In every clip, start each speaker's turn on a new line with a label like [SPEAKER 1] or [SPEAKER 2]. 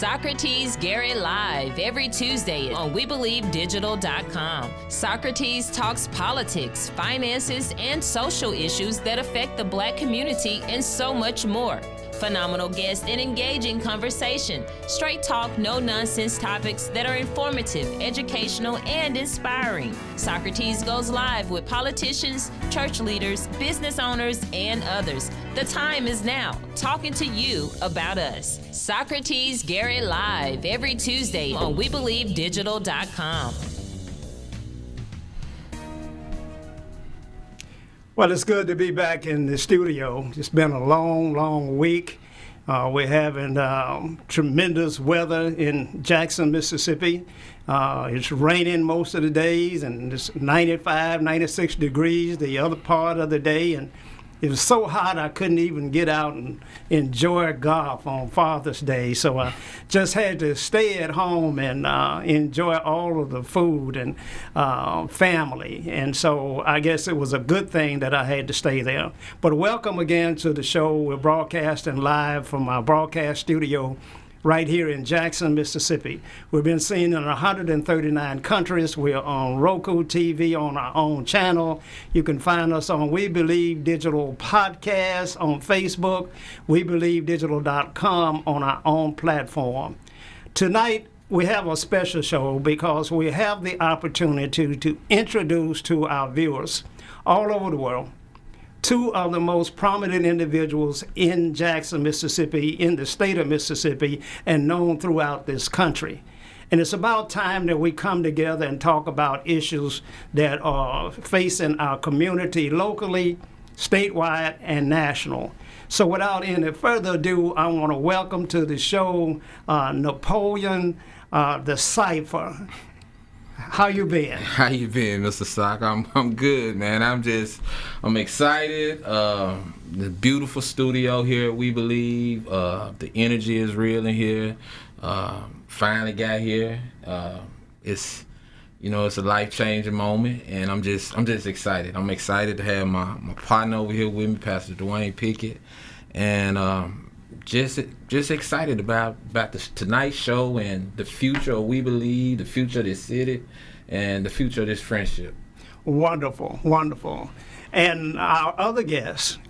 [SPEAKER 1] Socrates Garrett Live every Tuesday on WeBelieveDigital.com. Socrates talks politics, finances, and social issues that affect the Black community and so much more. Phenomenal guests and engaging conversation. Straight talk, no nonsense topics that are informative, educational, and inspiring. Socrates goes live with politicians, church leaders, business owners, and others. The time is now, talking to you about us. Socrates Garrett Live every Tuesday on WeBelieveDigital.com.
[SPEAKER 2] Well, it's good to be back in the studio. It's been a long week. We're having tremendous weather in Jackson, Mississippi. It's raining most of the days, and it's 95, 96 degrees the other part of the day. And it was so hot I couldn't even get out and enjoy golf on Father's Day. So I just had to stay at home and enjoy all of the food and family. And so I guess it was a good thing that I had to stay there. But welcome again to the show. We're broadcasting live from our broadcast studio right here in Jackson, Mississippi. We've been seen in 139 countries. We're on Roku TV on our own channel. You can find us on We Believe Digital Podcast on Facebook, WeBelieveDigital.com on our own platform. Tonight, we have a special show because we have the opportunity to introduce to our viewers all over the world two of the most prominent individuals in Jackson, Mississippi, in the state of Mississippi, and known throughout this country. And it's about time that we come together and talk about issues that are facing our community locally, statewide, and national. So without any further ado, I want to welcome to the show Napoleon, the Cipher. How you been?
[SPEAKER 3] How you been, Mr. Sock? I'm good, man. I'm excited. The beautiful studio here at We Believe. The energy is real in here. Finally got here. It's a life-changing moment, and I'm just excited. I'm excited to have my partner over here with me, Pastor Dwayne Pickett, and just excited about tonight's show and the future of We Believe, the future of this city, and the future of this friendship.
[SPEAKER 2] Wonderful. And our other guest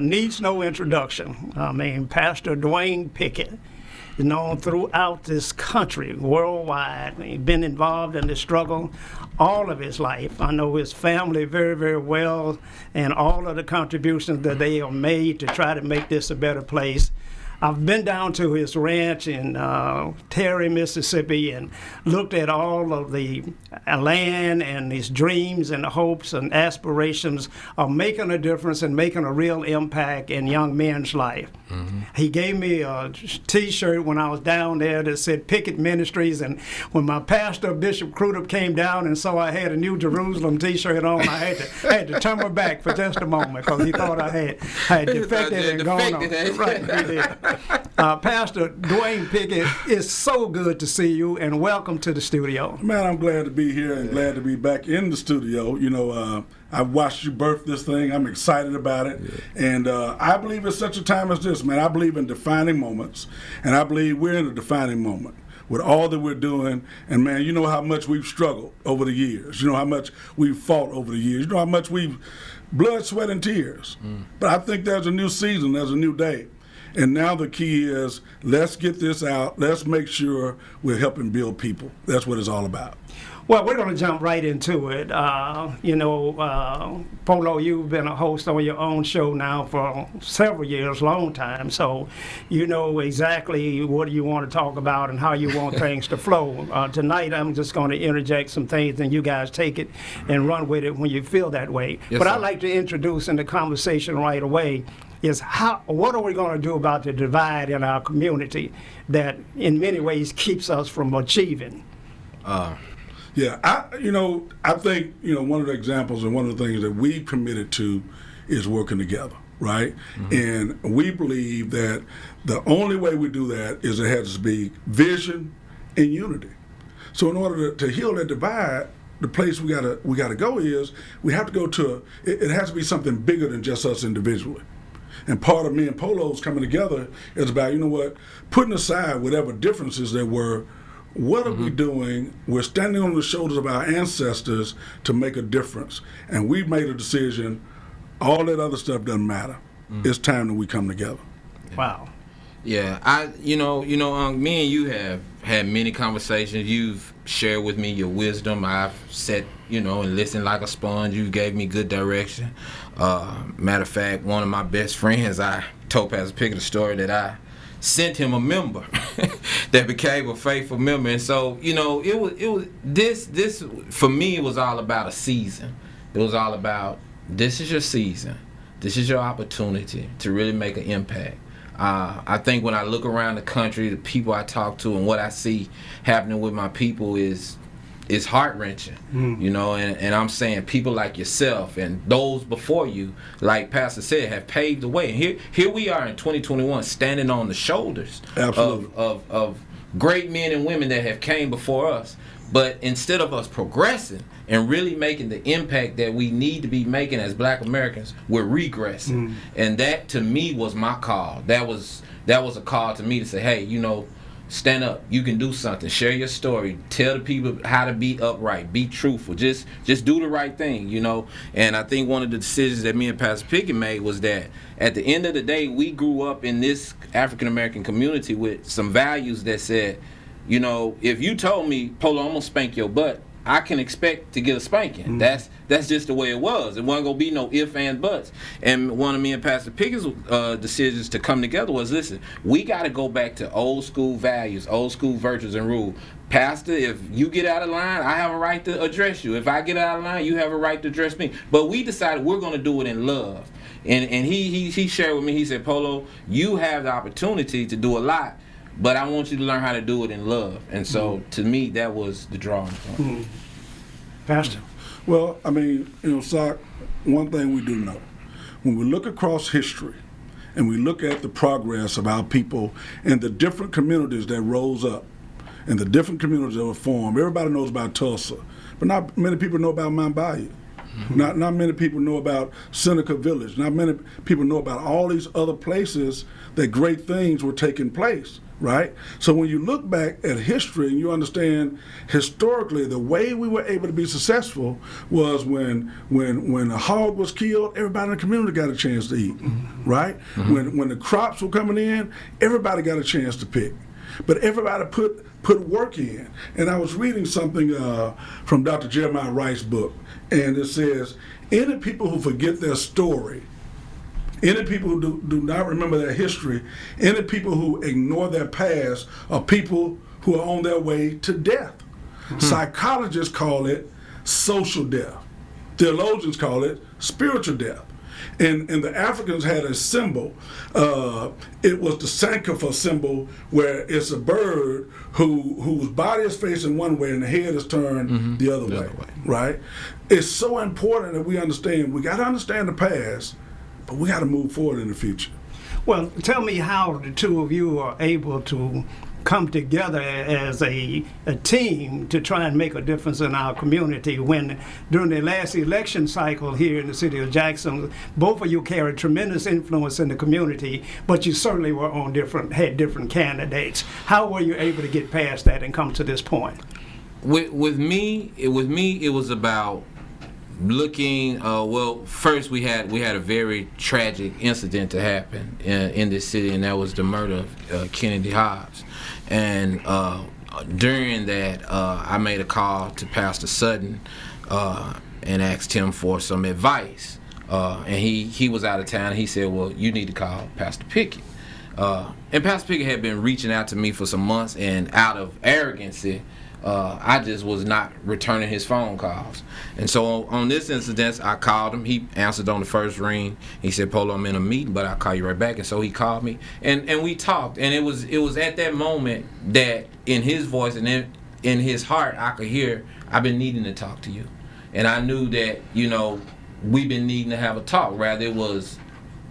[SPEAKER 2] needs no introduction. Pastor Dwayne Pickett is known throughout this country, worldwide. He's been involved in the struggle all of his life. I know his family very, very well, and all of the contributions that they have made to try to make this a better place. I've been down to his ranch in Terry, Mississippi, and looked at all of the land and his dreams and hopes and aspirations of making a difference and making a real impact in young men's life. Mm-hmm. He gave me a T-shirt when I was down there that said Pickett Ministries, and when my pastor, Bishop Crudup, came down and saw I had a New Jerusalem T-shirt on, I had to turn my back for just a moment because he thought I had defected and gone on. Right, he did. Pastor Dwayne Pickett, it's so good to see you, and welcome to the studio.
[SPEAKER 4] Man, I'm glad to be here and glad to be back in the studio. I've watched you birth this thing. I'm excited about it. Yeah. And I believe it's such a time as this, man. I believe in defining moments, and I believe we're in a defining moment with all that we're doing. And, man, you know how much we've struggled over the years. You know how much we've fought over the years. You know how much we've blood, sweat, and tears. But I think there's a new season. There's a new day. And now the key is, let's get this out. Let's make sure we're helping build people. That's what it's all about.
[SPEAKER 2] Well, we're going to jump right into it. Polo, you've been a host on your own show now for several years, long time. So you know exactly what you want to talk about and how you want things to flow. Tonight, I'm just going to interject some things, and you guys take it and run with it when you feel that way. Yes, but I'd like to introduce in the conversation right away is what are we going to do about the divide in our community that in many ways keeps us from achieving?
[SPEAKER 4] I think, one of the examples and one of the things that we committed to is working together, right? Mm-hmm. And we believe that the only way we do that is it has to be vision and unity. So in order to heal that divide, the place we gotta go is we have to go to it has to be something bigger than just us individually. And part of me and Polo's coming together is about, you know what, putting aside whatever differences there were, what are we doing? We're standing on the shoulders of our ancestors to make a difference. And we've made a decision, all that other stuff doesn't matter. It's time that we come together.
[SPEAKER 2] Wow.
[SPEAKER 3] Yeah, me and you have had many conversations. You've shared with me your wisdom. I've sat, and listened like a sponge. You gave me good direction. Matter of fact, one of my best friends, I told Pastor Pickett a story that I sent him a member that became a faithful member. And so, it was this for me, it was all about a season. It was all about, this is your season. This is your opportunity to really make an impact. I think when I look around the country, the people I talk to, and what I see happening with my people is heart-wrenching, and I'm saying people like yourself and those before you, like Pastor said, have paved the way. And here we are in 2021 standing on the shoulders of great men and women that have came before us. But instead of us progressing and really making the impact that we need to be making as Black Americans, we're regressing. And that, to me, was my call. That was a call to me to say, hey, stand up. You can do something. Share your story. Tell the people how to be upright. Be truthful. Just do the right thing, And I think one of the decisions that me and Pastor Pickett made was that at the end of the day, we grew up in this African-American community with some values that said, if you told me, Polo, I'm gonna spank your butt, I can expect to get a spanking. That's just the way it was. It wasn't gonna be no ifs and buts. And one of me and Pastor Pickett's decisions to come together was, listen, we got to go back to old school values, old school virtues and rules. Pastor, if you get out of line, I have a right to address you. If I get out of line, you have a right to address me. But we decided we're gonna do it in love. And he shared with me, he said, Polo, you have the opportunity to do a lot, but I want you to learn how to do it in love. And so, to me, that was the drawing point.
[SPEAKER 2] Pastor?
[SPEAKER 4] Well, Sock, one thing we do know, when we look across history and we look at the progress of our people and the different communities that rose up and the different communities that were formed, everybody knows about Tulsa, but not many people know about Mount Bayou. Not many people know about Seneca Village. Not many people know about all these other places that great things were taking place. Right? So when you look back at history and you understand historically the way we were able to be successful was when a hog was killed, everybody in the community got a chance to eat. Right? When the crops were coming in, everybody got a chance to pick. But everybody put work in. And I was reading something from Dr. Jeremiah Wright's book, and it says, any people who forget their story, any people who do not remember their history, any people who ignore their past are people who are on their way to death. Psychologists call it social death. Theologians call it spiritual death. And the Africans had a symbol. It was the Sankofa symbol, where it's a bird whose body is facing one way and the head is turned the other way. Right? It's so important that we understand. We got to understand the past, but we got to move forward in the future.
[SPEAKER 2] Well, tell me how the two of you are able to come together as a team to try and make a difference in our community when during the last election cycle here in the city of Jackson, both of you carried tremendous influence in the community, but you certainly were had different candidates. How were you able to get past that and come to this point?
[SPEAKER 3] With me, it was about looking. First we had a very tragic incident to happen in this city, and that was the murder of Kennedy Hobbs. And during that, I made a call to Pastor Sutton and asked him for some advice. And he was out of town. He said, well, you need to call Pastor Pickett. And Pastor Pickett had been reaching out to me for some months, and out of arrogancy, I just was not returning his phone calls. And so on this incident, I called him. He answered on the first ring. He said, Polo, I'm in a meeting, but I'll call you right back. And so he called me, and we talked. And it was at that moment that in his voice and in his heart, I could hear, I've been needing to talk to you. And I knew that, we've been needing to have a talk. Rather it was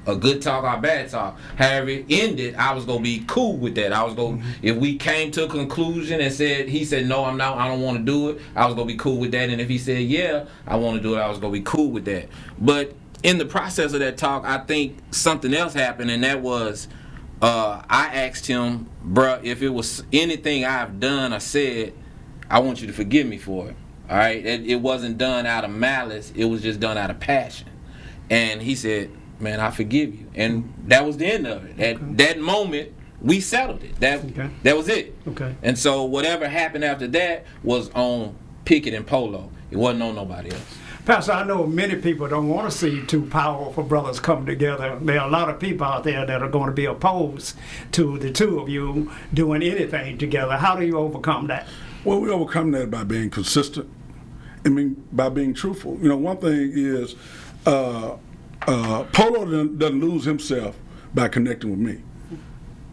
[SPEAKER 3] a good talk or a bad talk. However it ended, I was going to be cool with that. I was going if we came to a conclusion and he said, no, I'm not, I don't want to do it, I was going to be cool with that. And if he said, yeah, I want to do it, I was going to be cool with that. But in the process of that talk, I think something else happened, and that was I asked him, bruh, if it was anything I've done or said, I want you to forgive me for it. All right? It wasn't done out of malice. It was just done out of passion. And he said, man, I forgive you. And that was the end of it. At that moment, we settled it. That was it.
[SPEAKER 2] Okay.
[SPEAKER 3] And so whatever happened after that was on Pickett and Polo. It wasn't on nobody else.
[SPEAKER 2] Pastor, I know many people don't want to see two powerful brothers come together. There are a lot of people out there that are going to be opposed to the two of you doing anything together. How do you overcome that?
[SPEAKER 4] Well, we overcome that by being consistent. I mean, by being truthful. You know, one thing is Polo doesn't lose himself by connecting with me.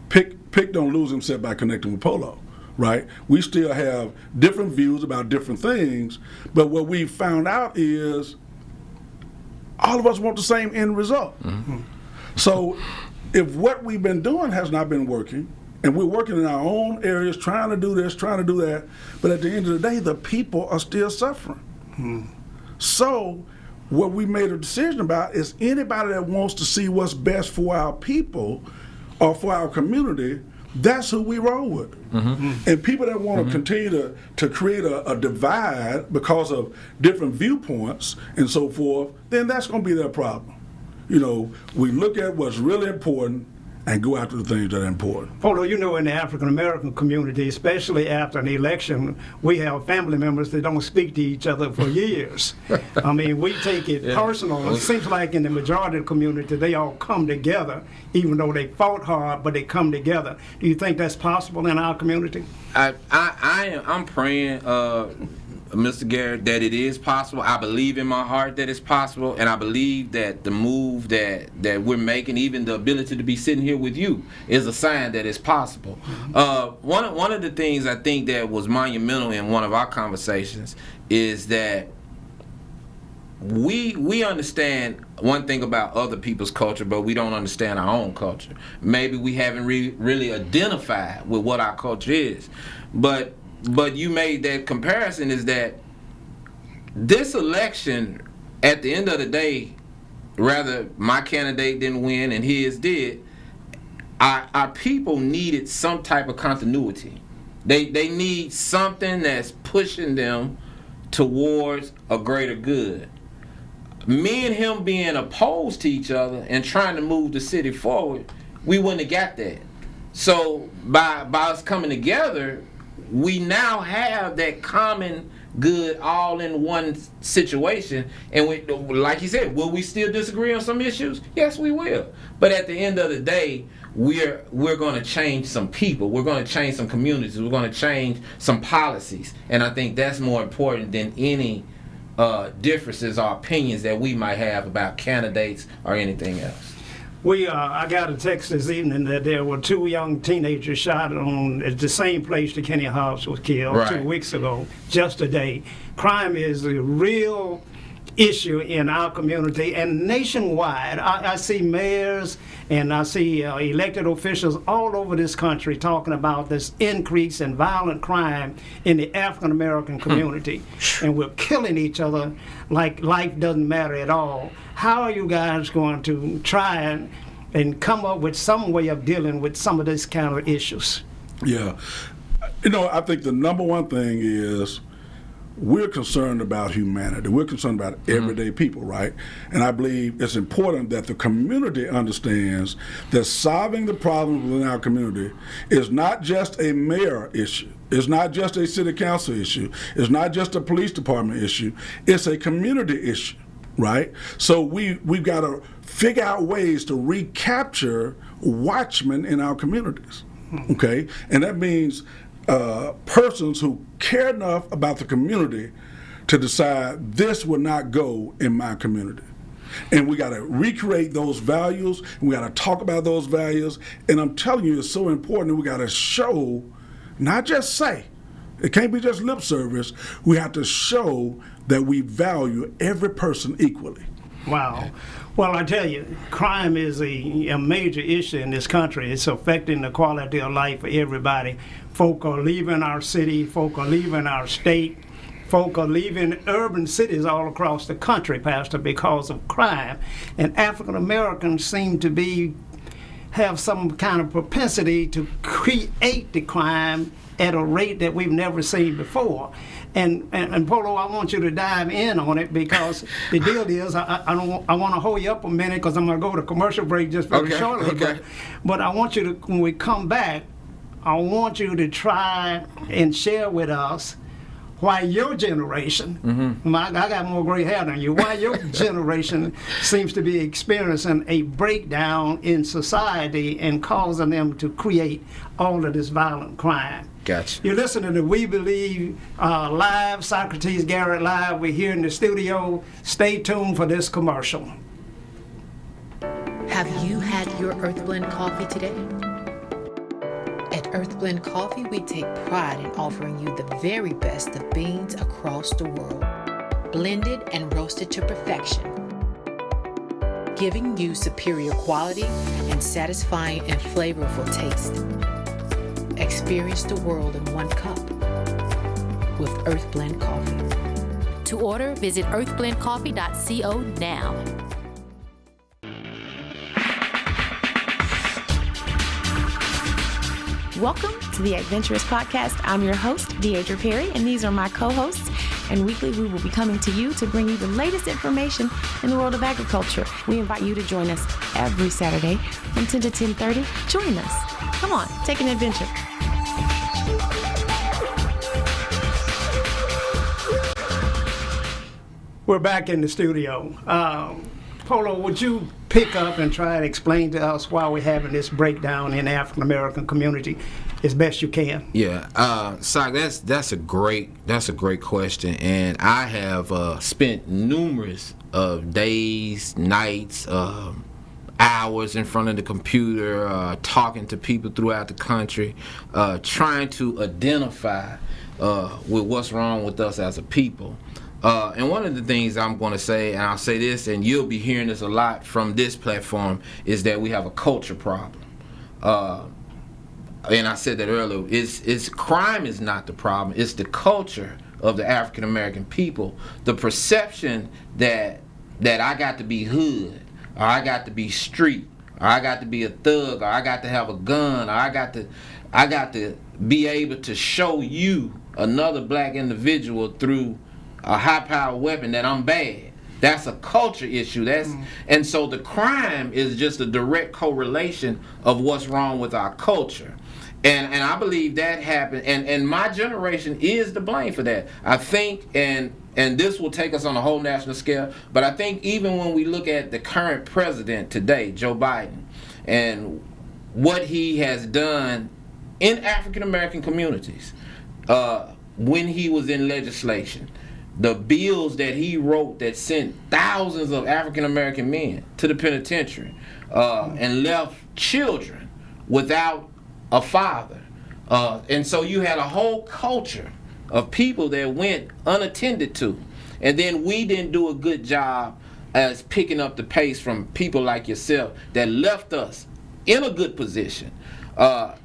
[SPEAKER 4] Pick don't lose himself by connecting with Polo, right? We still have different views about different things, but what we found out is all of us want the same end result. Mm-hmm. So if what we've been doing has not been working, and we're working in our own areas, trying to do this, trying to do that, but at the end of the day, the people are still suffering. Mm-hmm. So what we made a decision about is anybody that wants to see what's best for our people or for our community, that's who we roll with. Mm-hmm. And people that want to continue to create a divide because of different viewpoints and so forth, then that's going to be their problem. You know, we look at what's really important and go after the things that are important.
[SPEAKER 2] Polo, you know, in the African American community, especially after an election, we have family members that don't speak to each other for years. I mean, we take it personal. It seems like in the majority of the community, they all come together, even though they fought hard, but they come together. Do you think that's possible in our community?
[SPEAKER 3] I'm praying, Mr. Garrett, that it is possible. I believe in my heart that it's possible, and I believe that the move that we're making, even the ability to be sitting here with you, is a sign that it's possible. One of the things I think that was monumental in one of our conversations is that we understand one thing about other people's culture, but we don't understand our own culture. Maybe we haven't really identified with what our culture is. But you made that comparison, is that this election, at the end of the day, rather my candidate didn't win and his did, our people needed some type of continuity. They need something that's pushing them towards a greater good. Me and him being opposed to each other and trying to move the city forward, we wouldn't have got that. So by us coming together, we now have that common good all in one situation. And we, like you said, will we still disagree on some issues? Yes, we will. But at the end of the day, we're going to change some people. We're going to change some communities. We're going to change some policies. And I think that's more important than any differences or opinions that we might have about candidates or anything else.
[SPEAKER 2] I got a text this evening that there were two young teenagers shot at the same place that Kenny Hobbs was killed 2 weeks ago, just today. Crime is a real issue in our community and nationwide. I see mayors and I see elected officials all over this country talking about this increase in violent crime in the African American community. And we're killing each other like life doesn't matter at all. How are you guys going to try and come up with some way of dealing with some of these kind of issues?
[SPEAKER 4] Yeah. You know, I think the number one thing is we're concerned about humanity. We're concerned about everyday people, right? And I believe it's important that the community understands that solving the problems within our community is not just a mayor issue. It's not just a city council issue. It's not just a police department issue. It's a community issue, right? So we've got to figure out ways to recapture watchmen in our communities, okay? And that means persons who care enough about the community to decide this will not go in my community. And we got to recreate those values, and we got to talk about those values. And I'm telling you, it's so important that we got to show, not just say. It can't be just lip service. We have to show that we value every person equally.
[SPEAKER 2] Wow. Well, I tell you, crime is a major issue in this country. It's affecting the quality of life for everybody. Folk are leaving our city. Folk are leaving our state. folk are leaving urban cities all across the country, Pastor, because of crime. And African Americans seem to have some kind of propensity to create the crime at a rate that we've never seen before. And Polo, I want you to dive in on it, because the deal is, I want to hold you up a minute, because I'm going to go to commercial break just very shortly.
[SPEAKER 3] Okay.
[SPEAKER 2] But I want you to, when we come back, I want you to try and share with us why your generation, I got more gray hair than you, why your generation seems to be experiencing a breakdown in society and causing them to create all of this violent crime.
[SPEAKER 3] Gotcha.
[SPEAKER 2] You're listening to We Believe Live, Socrates, Garrett Live. We're here in the studio. Stay tuned for this commercial.
[SPEAKER 5] Have you had your Earth Blend coffee today? At Earth Blend Coffee, we take pride in offering you the very best of beans across the world, blended and roasted to perfection, giving you superior quality and satisfying and flavorful taste. Experience the world in one cup with Earth Blend Coffee.
[SPEAKER 6] To order, visit earthblendcoffee.co now.
[SPEAKER 7] Welcome to the Adventurous Podcast. I'm your host, Deidre Perry, and these are my co-hosts. And weekly, we will be coming to you to bring you the latest information in the world of agriculture. We invite you to join us every Saturday from 10 to 10:30. Join us. Come on, take an adventure.
[SPEAKER 2] We're back in the studio. Polo, would you pick up and try to explain to us why we're having this breakdown in the African American community as best you can?
[SPEAKER 3] Yeah, Sock, that's a great question, and I have spent numerous days, nights, hours in front of the computer, talking to people throughout the country, trying to identify with what's wrong with us as a people. And one of the things I'm going to say, and I'll say this, and you'll be hearing this a lot from this platform, is that we have a culture problem. And I said that earlier. It's crime is not the problem. It's the culture of the African American people. The perception that I got to be hood, or I got to be street, or I got to be a thug, or I got to have a gun, or I got to be able to show you, another black individual, through a high-powered weapon, that I'm bad. That's a culture issue. And so the crime is just a direct correlation of what's wrong with our culture. And I believe that happened, and my generation is to blame for that. I think, and this will take us on a whole national scale, but I think even when we look at the current president today, Joe Biden, and what he has done in African American communities, when he was in legislation, the bills that he wrote that sent thousands of African American men to the penitentiary, and left children without a father. And so you had a whole culture of people that went unattended to. And then we didn't do a good job as picking up the pace from people like yourself that left us in a good position.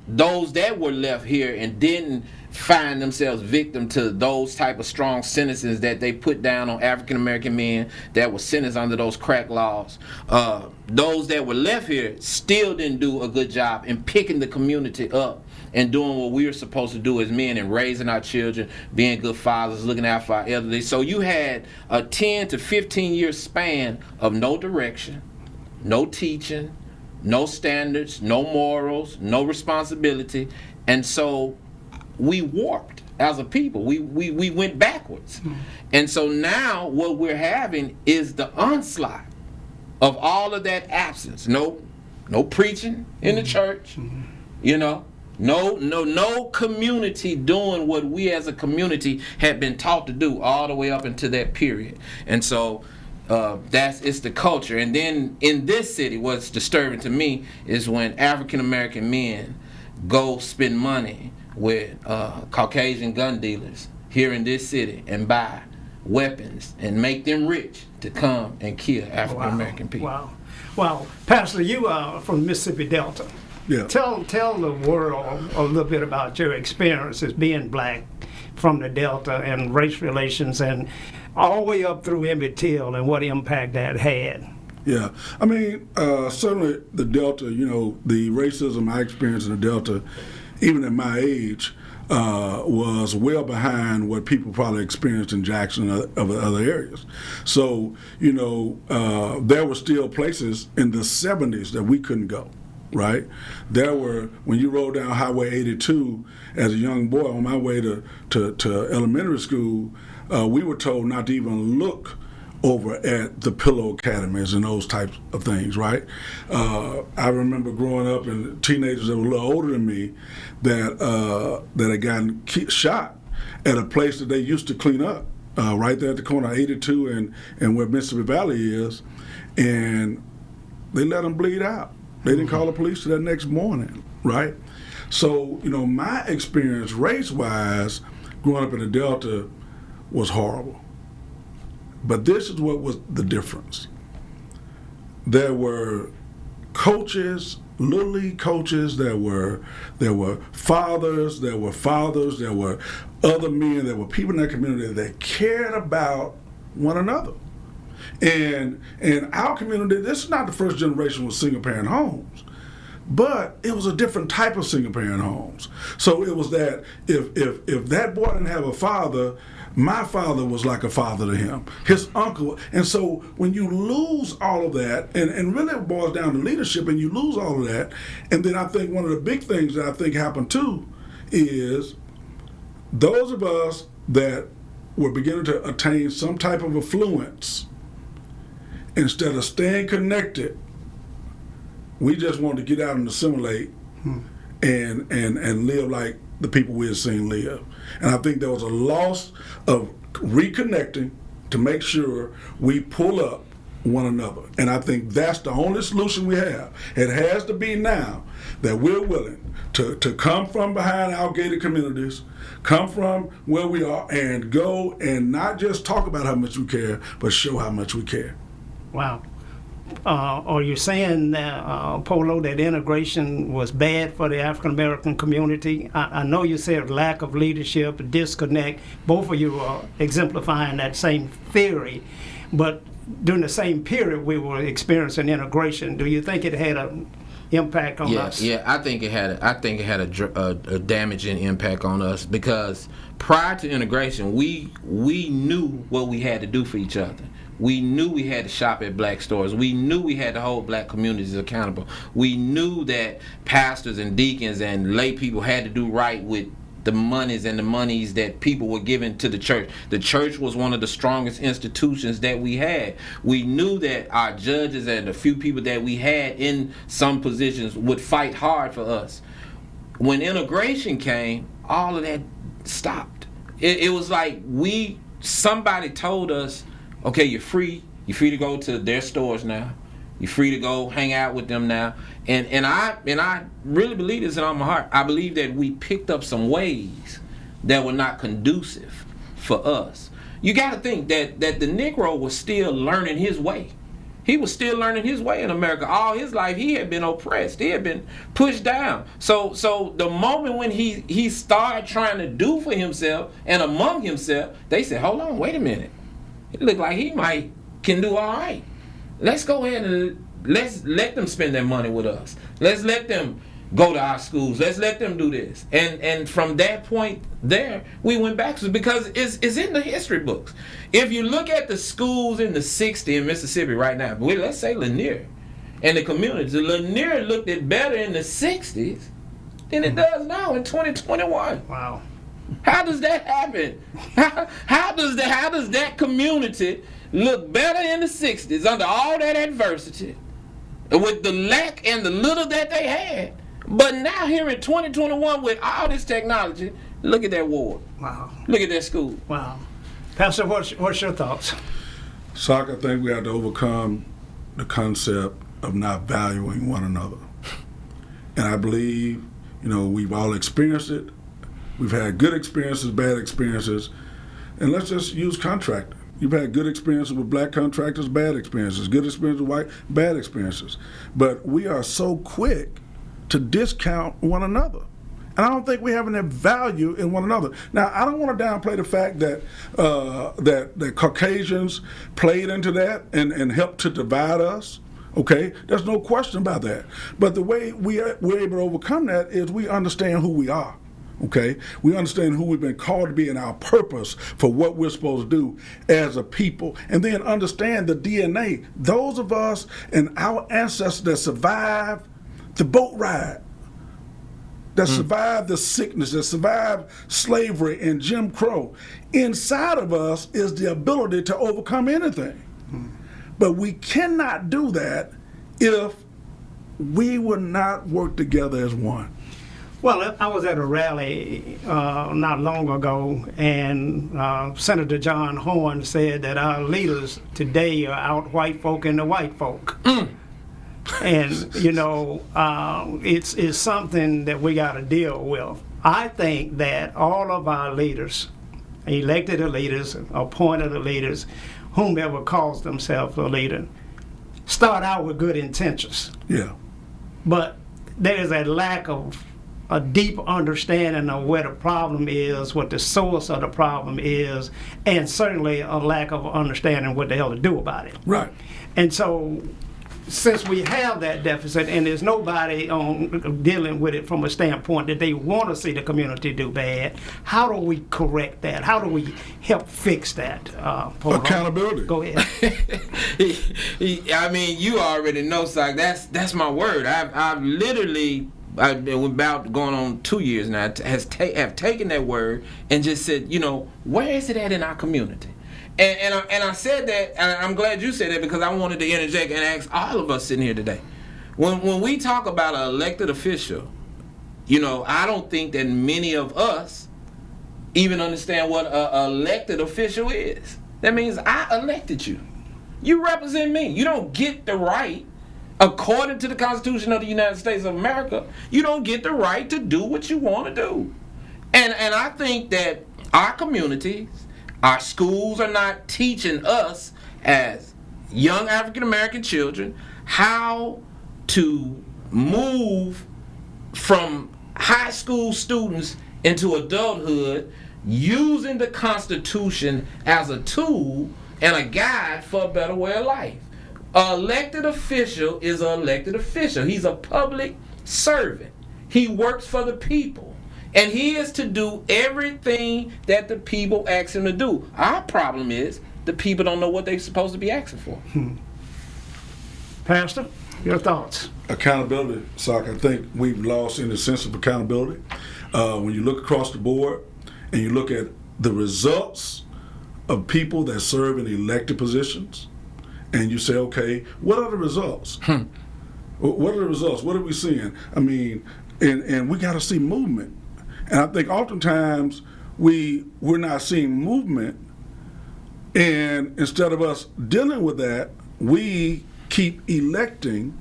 [SPEAKER 3] Those that were left here and didn't find themselves victim to those type of strong sentences that they put down on African American men that were sentenced under those crack laws. Those that were left here still didn't do a good job in picking the community up and doing what we were supposed to do as men and raising our children, being good fathers, looking out for our elderly. So you had a 10 to 15 year span of no direction, no teaching, no standards, no morals, no responsibility. And so we warped as a people. We went backwards. And so now what we're having is the onslaught of all of that absence. No preaching in the church, no community doing what we as a community had been taught to do all the way up into that period. And so it's the culture. And then in this city, what's disturbing to me is when African American men go spend money with Caucasian gun dealers here in this city and buy weapons and make them rich to come and kill African American people.
[SPEAKER 2] Wow. Well, Pastor, you are from Mississippi Delta.
[SPEAKER 4] Yeah.
[SPEAKER 2] Tell the world a little bit about your experiences being black, from the Delta and race relations and all the way up through Emmett Till and what impact that had.
[SPEAKER 4] Yeah, I mean, certainly the Delta, the racism I experienced in the Delta, even at my age, was well behind what people probably experienced in Jackson and other areas. So, there were still places in the 70s that we couldn't go, right? There were, when you rode down Highway 82 as a young boy on my way to elementary school, we were told not to even look over at the pillow academies and those types of things, right? I remember growing up and teenagers that were a little older than me that had gotten shot at a place that they used to clean up, right there at the corner of 82 and where Mississippi Valley is, and they let them bleed out. They didn't call the police till that next morning, right? So, my experience race-wise growing up in the Delta was horrible. But this is what was the difference. There were coaches, little league coaches, there were fathers, there were other men, there were people in that community that cared about one another. And in our community, this is not the first generation with single-parent homes, but it was a different type of single-parent homes. So it was that if that boy didn't have a father, my father was like a father to him, his uncle. And so when you lose all of that, and really it boils down to leadership, and you lose all of that, and then I think one of the big things that I think happened too is those of us that were beginning to attain some type of affluence, instead of staying connected, we just wanted to get out and assimilate and live like the people we had seen live. And I think there was a loss of reconnecting to make sure we pull up one another. And I think that's the only solution we have. It has to be now that we're willing to come from behind our gated communities, come from where we are, and go and not just talk about how much we care, but show how much we care.
[SPEAKER 2] Wow. Are you saying, Polo, that integration was bad for the African American community? I know you said lack of leadership, disconnect. Both of you are exemplifying that same theory, but during the same period we were experiencing integration. Do you think it had an impact on us?
[SPEAKER 3] Yeah, I think it had a damaging impact on us, because prior to integration, we knew what we had to do for each other. We knew we had to shop at black stores. We knew we had to hold black communities accountable. We knew that pastors and deacons and lay people had to do right with the monies that people were giving to the church. The church was one of the strongest institutions that we had. We knew that our judges and the few people that we had in some positions would fight hard for us. When integration came, all of that stopped. It was like somebody told us, okay, you're free to go to their stores now. You're free to go hang out with them now. And I really believe this in all my heart. I believe that we picked up some ways that were not conducive for us. You got to think that the Negro was still learning his way. He was still learning his way in America. All his life he had been oppressed. He had been pushed down. So the moment when he started trying to do for himself and among himself, they said, hold on, wait a minute. It looked like he can do all right. Let's go ahead and let's let them spend their money with us. Let's let them go to our schools. Let's let them do this. And from that point there, we went backwards, because it's in the history books. If you look at the schools in the 60s in Mississippi right now, let's say Lanier and the communities, Lanier looked at better in the 60s than it does now in 2021.
[SPEAKER 2] Wow.
[SPEAKER 3] How does that happen? How does that community look better in the 60s under all that adversity, with the lack and the little that they had? But now here in 2021 with all this technology, look at that ward.
[SPEAKER 2] Wow.
[SPEAKER 3] Look at that school.
[SPEAKER 2] Wow. Pastor, what's your thoughts?
[SPEAKER 4] Sock, I think we have to overcome the concept of not valuing one another. And I believe, we've all experienced it. We've had good experiences, bad experiences, and let's just use contractor. You've had good experiences with black contractors, bad experiences, good experiences with white, bad experiences. But we are so quick to discount one another. And I don't think we have any value in one another. Now, I don't want to downplay the fact that that Caucasians played into that and helped to divide us. Okay, there's no question about that. But the way we're able to overcome that is we understand who we are. Okay, we understand who we've been called to be and our purpose for what we're supposed to do as a people, and then understand the DNA. Those of us and our ancestors that survived the boat ride, that survived the sickness, that survived slavery and Jim Crow, inside of us is the ability to overcome anything. But we cannot do that if we will not work together as one.
[SPEAKER 2] Well, I was at a rally not long ago, and Senator John Horn said that our leaders today are out white folk and the white folk. And, you know, it's something that we got to deal with. I think that all of our leaders, elected leaders, appointed leaders, whomever calls themselves a leader, start out with good intentions.
[SPEAKER 4] Yeah.
[SPEAKER 2] But there is a lack of a deep understanding of where the problem is, what the source of the problem is, and certainly a lack of understanding what the hell to do about it.
[SPEAKER 4] Right.
[SPEAKER 2] And so, since we have that deficit, and there's nobody dealing with it from a standpoint that they want to see the community do bad, how do we correct that? How do we help fix that?
[SPEAKER 4] Accountability.
[SPEAKER 2] Go ahead.
[SPEAKER 3] I mean, you already know, Sock. That's my word. I've literally, I've been about going on 2 years now, have taken that word and just said, you know, where is it at in our community? And I said that, and I'm glad you said that, because I wanted to interject and ask all of us sitting here today. When we talk about an elected official, you know, I don't think that many of us even understand what an elected official is. That means I elected you. You represent me. You don't get the right, according to the Constitution of the United States of America, you don't get the right to do what you want to do. And I think that our communities, our schools are not teaching us as young African American children how to move from high school students into adulthood using the Constitution as a tool and a guide for a better way of life. An elected official is an elected official. He's a public servant. He works for the people. And he is to do everything that the people ask him to do. Our problem is the people don't know what they're supposed to be asking for.
[SPEAKER 2] Pastor, your thoughts?
[SPEAKER 4] Accountability, Sock. I think we've lost in the sense of accountability. When you look across the board and you look at the results of people that serve in elected positions, and you say, okay, what are the results? What are the results? What are we seeing? I mean, and we got to see movement. And I think oftentimes we're not seeing movement, and instead of us dealing with that, we keep electing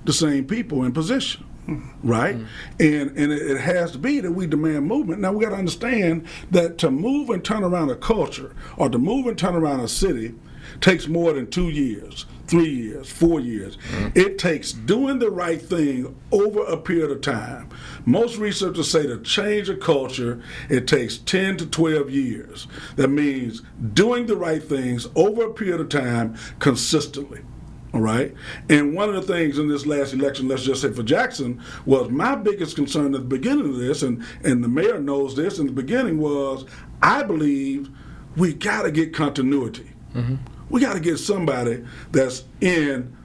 [SPEAKER 4] the same people in position, right? And it has to be that we demand movement. Now we got to understand that to move and turn around a culture, or to move and turn around a city, takes more than 2 years, 3 years, 4 years. It takes doing the right thing over a period of time. Most researchers say to change a culture, it takes 10 to 12 years. That means doing the right things over a period of time consistently. All right? And one of the things in this last election, let's just say for Jackson, was my biggest concern at the beginning of this, and the mayor knows this in the beginning, was I believe we got to get continuity. We got to get somebody that's in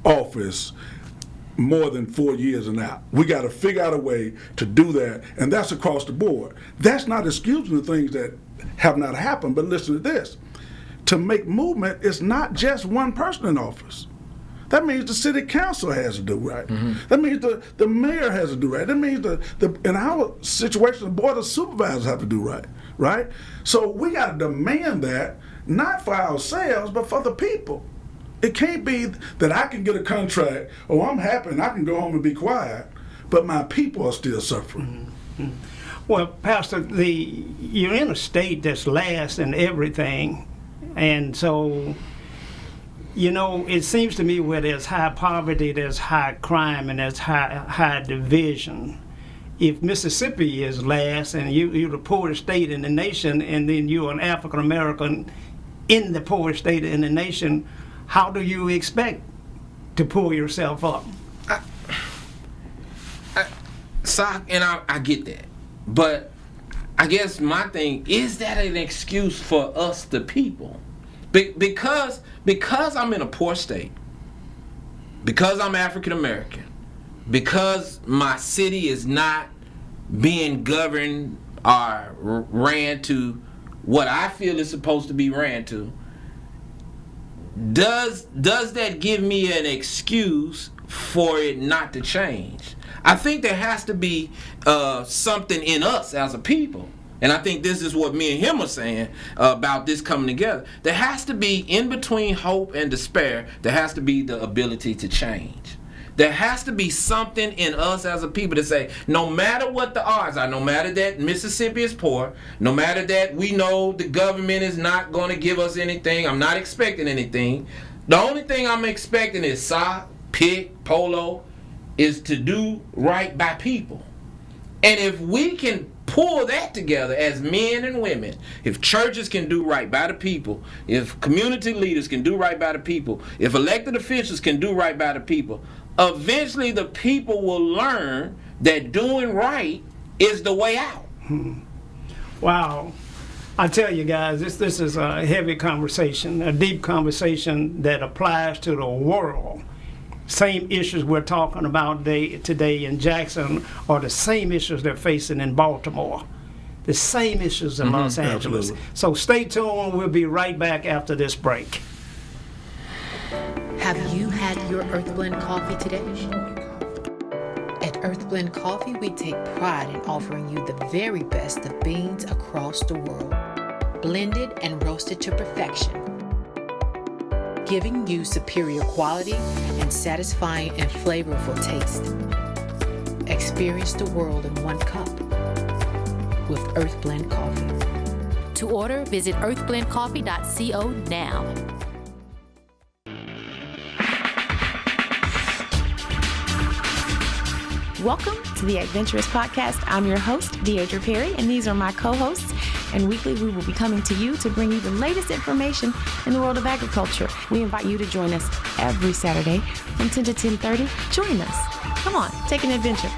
[SPEAKER 4] office more than 4 years and out. We got to figure out a way to do that, and that's across the board. That's not excusing the things that have not happened, but listen to this. To make movement, it's not just one person in office. That means the city council has to do right. That means the mayor has to do right. That means in our situation, the board of supervisors have to do right, right? So we got to demand that, not for ourselves, but for the people. It can't be that I can get a contract, oh, I'm happy and I can go home and be quiet, but my people are still suffering.
[SPEAKER 2] Well, Pastor, you're in a state that's last in everything, and so, you know, it seems to me where there's high poverty, there's high crime, and there's high division. if Mississippi is last and you're the poorest state in the nation, and then you're an African American in the poorest state in the nation, how do you expect to pull yourself up?
[SPEAKER 3] I get that, but I guess my thing is that an excuse for us, the people, because I'm in a poor state, because I'm African American, because my city is not being governed or ran to what I feel is supposed to be ran to. Does that give me an excuse for it not to change? I think there has to be something in us as a people. And I think this is what me and him are saying about this coming together. There has to be, in between hope and despair, there has to be the ability to change. There has to be something in us as a people to say, no matter what the odds are, no matter that Mississippi is poor, no matter that we know the government is not going to give us anything, I'm not expecting anything. The only thing I'm expecting is sock, pick, polo, is to do right by people. And if we can pull that together as men and women, if churches can do right by the people, if community leaders can do right by the people, if elected officials can do right by the people, eventually the people will learn that doing right is the way out.
[SPEAKER 2] Wow. I tell you guys, this is a heavy conversation, a deep conversation that applies to the world. Same issues we're talking about today in Jackson are the same issues they're facing in Baltimore. The same issues in Los Angeles.
[SPEAKER 4] Absolutely.
[SPEAKER 2] So stay tuned. We'll be right back after this break.
[SPEAKER 5] Have you had your Earth Blend coffee today? At Earth Blend Coffee, we take pride in offering you the very best of beans across the world, blended and roasted to perfection, giving you superior quality and satisfying and flavorful taste. Experience the world in one cup with Earth Blend Coffee.
[SPEAKER 6] To order, visit earthblendcoffee.co now.
[SPEAKER 7] Welcome to the Adventurous Podcast. I'm your host, Deidre Perry, and these are my co-hosts. And weekly, we will be coming to you to bring you the latest information in the world of agriculture. We invite you to join us every Saturday from 10 to 10:30. Join us. Come on, take an adventure.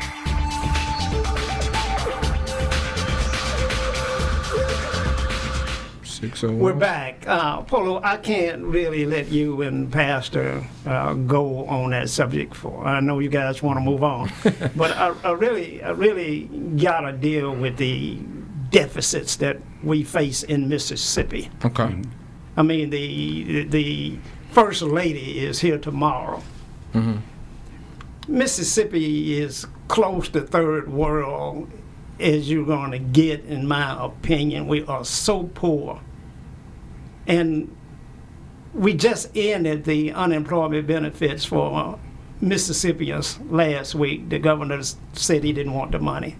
[SPEAKER 2] We're back. Polo, I can't really let you and Pastor go on that subject I know you guys want to move on. But I really got to deal with the deficits that we face in Mississippi.
[SPEAKER 3] Okay.
[SPEAKER 2] I mean, the First Lady is here tomorrow.
[SPEAKER 3] Mm-hmm.
[SPEAKER 2] Mississippi is close to third world as you're going to get, in my opinion. We are so poor. And we just ended the unemployment benefits for Mississippians last week. The governor said he didn't want the money.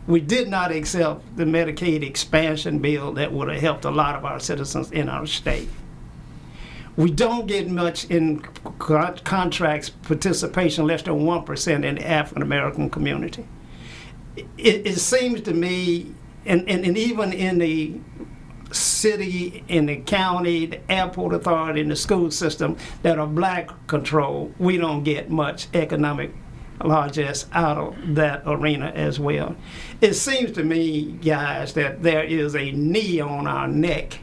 [SPEAKER 2] We did not accept the Medicaid expansion bill that would have helped a lot of our citizens in our state. We don't get much in contracts participation, less than 1% in the African American community. It seems to me, and even in the city, in the county, the airport authority, and the school system that are black controlled, we don't get much economic largesse out of that arena as well. It seems to me, guys, that there is a knee on our neck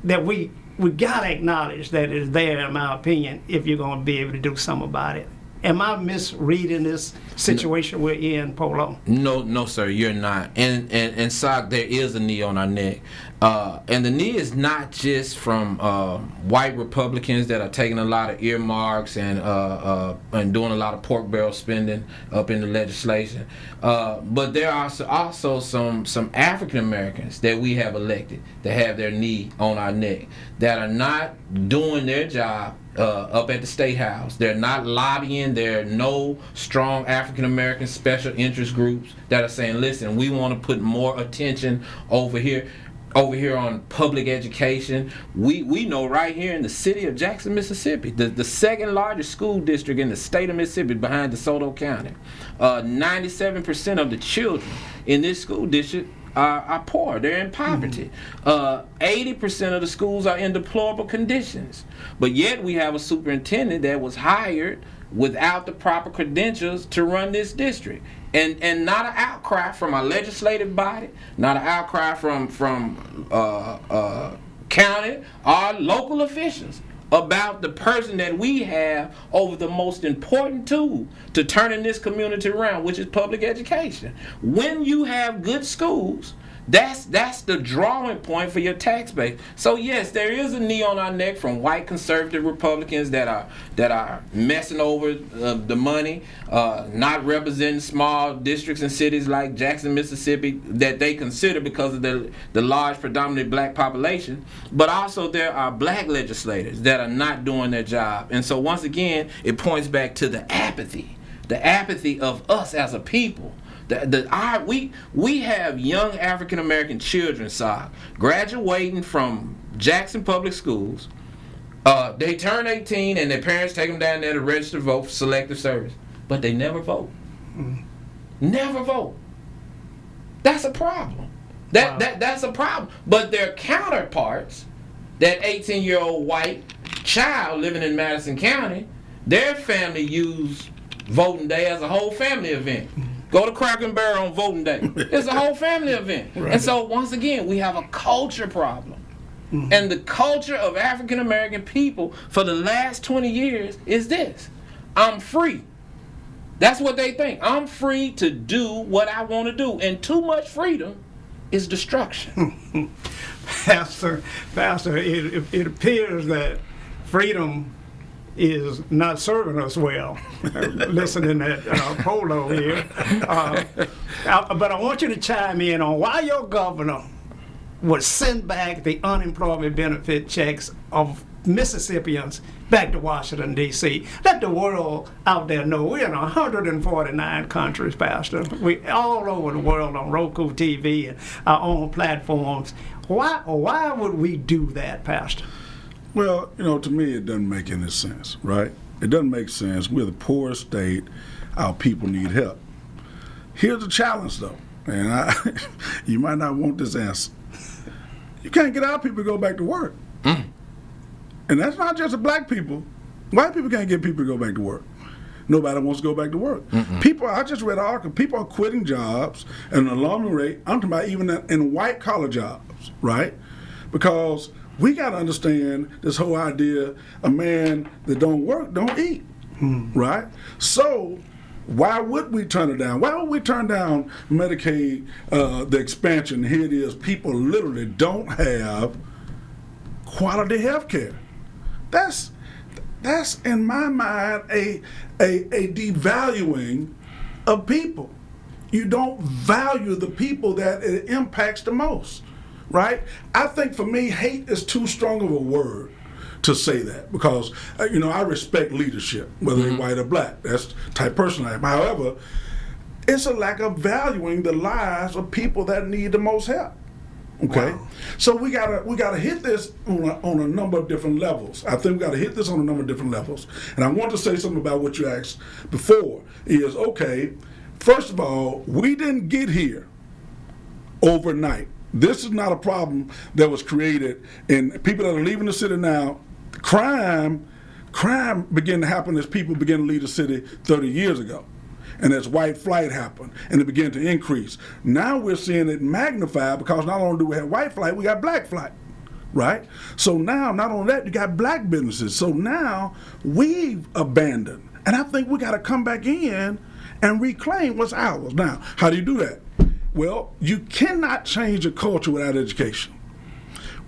[SPEAKER 2] that we gotta acknowledge that is there, in my opinion, if you're gonna be able to do something about it. Am I misreading this situation we're in, Polo?
[SPEAKER 3] No, sir, you're not. And Sock, there is a knee on our neck. And the knee is not just from white Republicans that are taking a lot of earmarks and doing a lot of pork barrel spending up in the legislation. But there are also some African Americans that we have elected that have their knee on our neck that are not doing their job up at the State House. They're not lobbying. There are no strong African American special interest groups that are saying, listen, we want to put more attention over here. over here on public education, we know right here in the city of Jackson, Mississippi, the second largest school district in the state of Mississippi behind DeSoto County, 97% of the children in this school district are poor. They're in poverty. 80% of the schools are in deplorable conditions. But yet we have a superintendent that was hired without the proper credentials to run this district. And not an outcry from our legislative body, not an outcry from county or local officials about the person that we have over the most important tool to turning this community around, which is public education. When you have good schools, that's the drawing point for your tax base. So yes, there is a knee on our neck from white conservative Republicans that are messing over the money, not representing small districts and cities like Jackson, Mississippi, that they consider because of the large predominantly black population. But also there are black legislators that are not doing their job. And so once again, it points back to the apathy of us as a people. We have young African American children, graduating from Jackson Public Schools. They turn 18 and their parents take them down there to register to vote for selective service, but they never vote. Never vote. That's a problem. That's a problem. But their counterparts, that 18-year-old white child living in Madison County, their family use voting day as a whole family event. Go to Cracker and Barrel on voting day. It's a whole family event. Right. And so once again, we have a culture problem. And the culture of African American people for the last 20 years is this: I'm free. That's what they think. I'm free to do what I want to do. And too much freedom is destruction.
[SPEAKER 2] Pastor, it appears that freedom is not serving us well. Listening to that polo here. But I want you to chime in on why your governor would send back the unemployment benefit checks of Mississippians back to Washington, D.C. Let the world out there know we're in 149 countries, Pastor. We all over the world on Roku TV and our own platforms. Why would we do that, Pastor?
[SPEAKER 4] Well, to me, it doesn't make any sense, right? It doesn't make sense. We're the poorest state. Our people need help. Here's the challenge, though, and you might not want this answer. You can't get our people to go back to work. And that's not just the black people. White people can't get people to go back to work. Nobody wants to go back to work. People, I just read an article, people are quitting jobs at an alarming rate. I'm talking about even in white-collar jobs, right? Because we got to understand this whole idea, a man that don't work don't eat, right? So why would we turn it down? Why would we turn down Medicaid, the expansion? Here it is, people literally don't have quality health care. That's in my mind a devaluing of people. You don't value the people that it impacts the most. Right? I think for me, hate is too strong of a word to say that because, I respect leadership, whether they're white or black. That's the type of person I am. However, it's a lack of valuing the lives of people that need the most help. Okay? Wow. So we gotta hit this on a number of different levels. I think we gotta hit this on a number of different levels. And I want to say something about what you asked before is, okay, first of all, we didn't get here overnight. This is not a problem that was created, and people that are leaving the city now, crime began to happen as people began to leave the city 30 years ago. And as white flight happened, and it began to increase. Now we're seeing it magnified because not only do we have white flight, we got black flight, right? So now, not only that, you got black businesses. So now we've abandoned. And I think we got to come back in and reclaim what's ours. Now, how do you do that? Well, you cannot change a culture without education.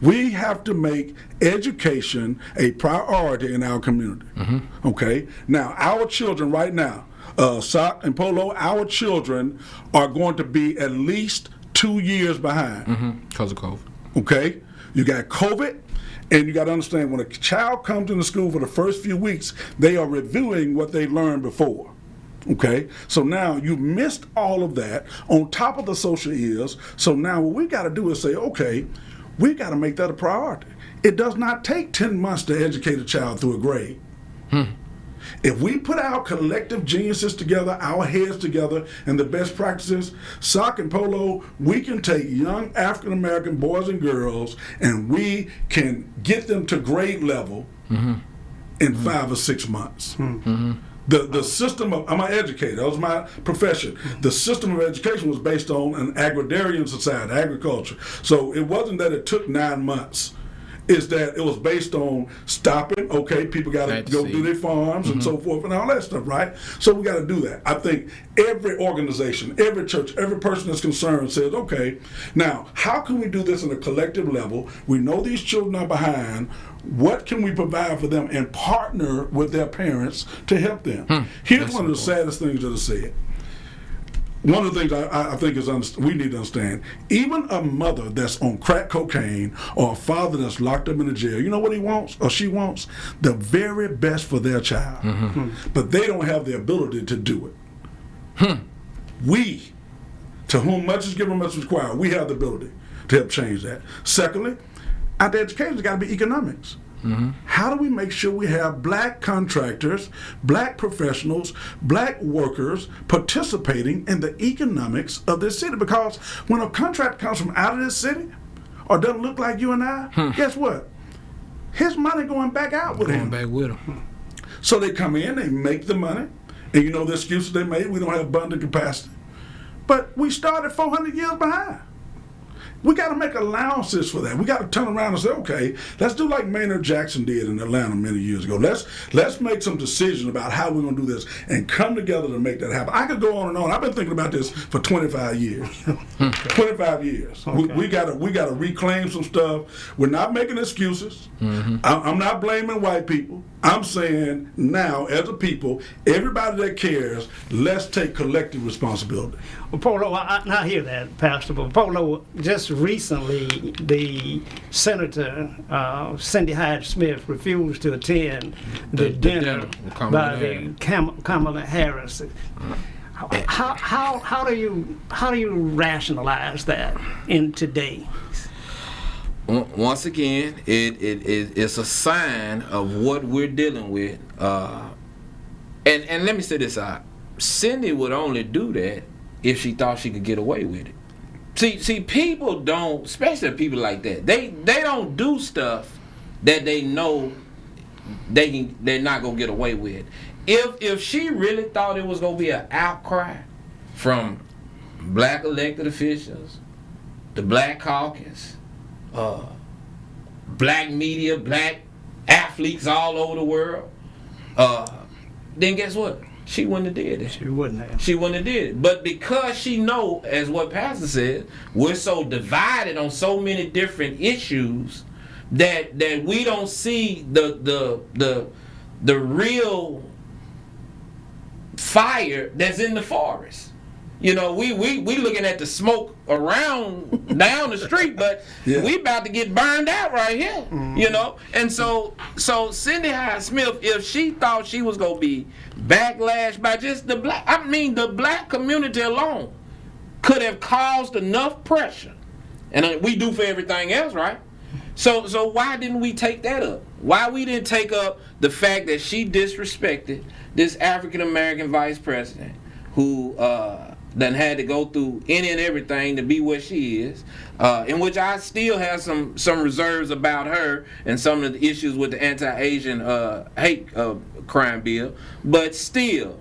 [SPEAKER 4] We have to make education a priority in our community. Okay? Now, our children right now, Sock and Polo, our children are going to be at least 2 years behind.
[SPEAKER 3] Because of COVID.
[SPEAKER 4] Okay? You got COVID, and you got to understand when a child comes into school for the first few weeks, they are reviewing what they learned before. Okay, so now you've missed all of that on top of the social ills. So now what we got to do is say, okay, we got to make that a priority. It does not take 10 months to educate a child through a grade. If we put our collective geniuses together, our heads together, and the best practices, soccer and polo, we can take young African-American boys and girls and we can get them to grade level in 5 or 6 months. The system of, I'm an educator, that was my profession. The system of education was based on an agrarian society, agriculture. So it wasn't that it took 9 months. Is that it was based on stopping, okay, people got to go do their farms and so forth and all that stuff, right? So we got to do that. I think every organization, every church, every person that's concerned says, okay, now how can we do this on a collective level? We know these children are behind. What can we provide for them and partner with their parents to help them? Here's one of the saddest things that are said. One of the things I think is we need to understand, even a mother that's on crack cocaine or a father that's locked up in a jail, you know what he wants or she wants? The very best for their child. But they don't have the ability to do it. We, to whom much is given, much is required, we have the ability to help change that. Secondly, our education has got to be economics. How do we make sure we have black contractors, black professionals, black workers participating in the economics of this city? Because when a contractor comes from out of this city or doesn't look like you and I, guess what? His money going back out with him.
[SPEAKER 3] Going back with him.
[SPEAKER 4] So they come in, they make the money, and you know the excuses they made, we don't have abundant capacity. But we started 400 years behind. We got to make allowances for that. We got to turn around and say, okay, let's do like Maynard Jackson did in Atlanta many years ago. Let's make some decisions about how we're going to do this and come together to make that happen. I could go on and on. I've been thinking about this for 25 years. 25 years. Okay. We got to reclaim some stuff. We're not making excuses. I'm not blaming white people. I'm saying now, as a people, everybody that cares, let's take collective responsibility.
[SPEAKER 2] Well, Polo, I hear that, Pastor, but Polo, just recently, the Senator Cindy Hyde-Smith refused to attend the dinner by Kamala Harris. How do you rationalize that in today?
[SPEAKER 3] Once again, it's a sign of what we're dealing with. And let me say this out. Cindy would only do that if she thought she could get away with it. See, people don't, especially people like that, they don't do stuff that they know they're not gonna get away with. If she really thought it was gonna be an outcry from black elected officials, the black caucus, black media, black athletes all over the world, then guess what? She wouldn't have did it.
[SPEAKER 2] She wouldn't have.
[SPEAKER 3] She wouldn't have did it. But because she know, as what Pastor said, we're so divided on so many different issues that we don't see the real fire that's in the forest. You know, we looking at the smoke around down the street, but we about to get burned out right here. You know, and so Cindy Hyde-Smith, if she thought she was gonna be backlash by just the black community alone, could have caused enough pressure, and we do for everything else, right? So why didn't we take that up? Why we didn't take up the fact that she disrespected this African American vice president who done had to go through any and everything to be what she is, in which I still have some reserves about her and some of the issues with the anti-Asian hate crime bill, but still,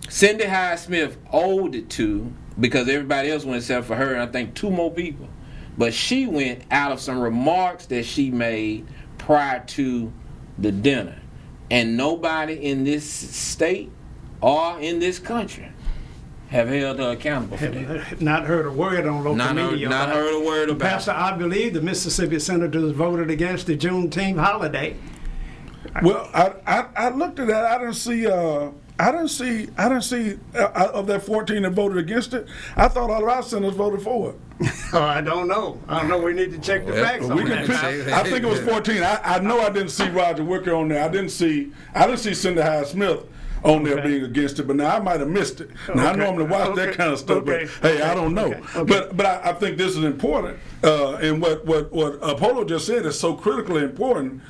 [SPEAKER 3] Cindy Hyde-Smith owed it to, because everybody else went except for her and I think 2 more people, but she went out of some remarks that she made prior to the dinner, and nobody in this state or in this country have held her accountable for that.
[SPEAKER 2] Not heard a word on local media.
[SPEAKER 3] Not heard a word about
[SPEAKER 2] Pastor, I believe the Mississippi senators voted against the Juneteenth holiday.
[SPEAKER 4] Well, I looked at that. I didn't see of that 14 that voted against it. I thought all of our senators voted for it.
[SPEAKER 2] Oh, I don't know. We need to check the facts on that.
[SPEAKER 4] I think it was 14. I know I didn't see Roger Wicker on there. I didn't see Cindy Hyde-Smith on there being against it, but now I might have missed it. Now I normally watch that kind of stuff, but hey, I don't know. But I think this is important, and what Apollo just said is so critically important.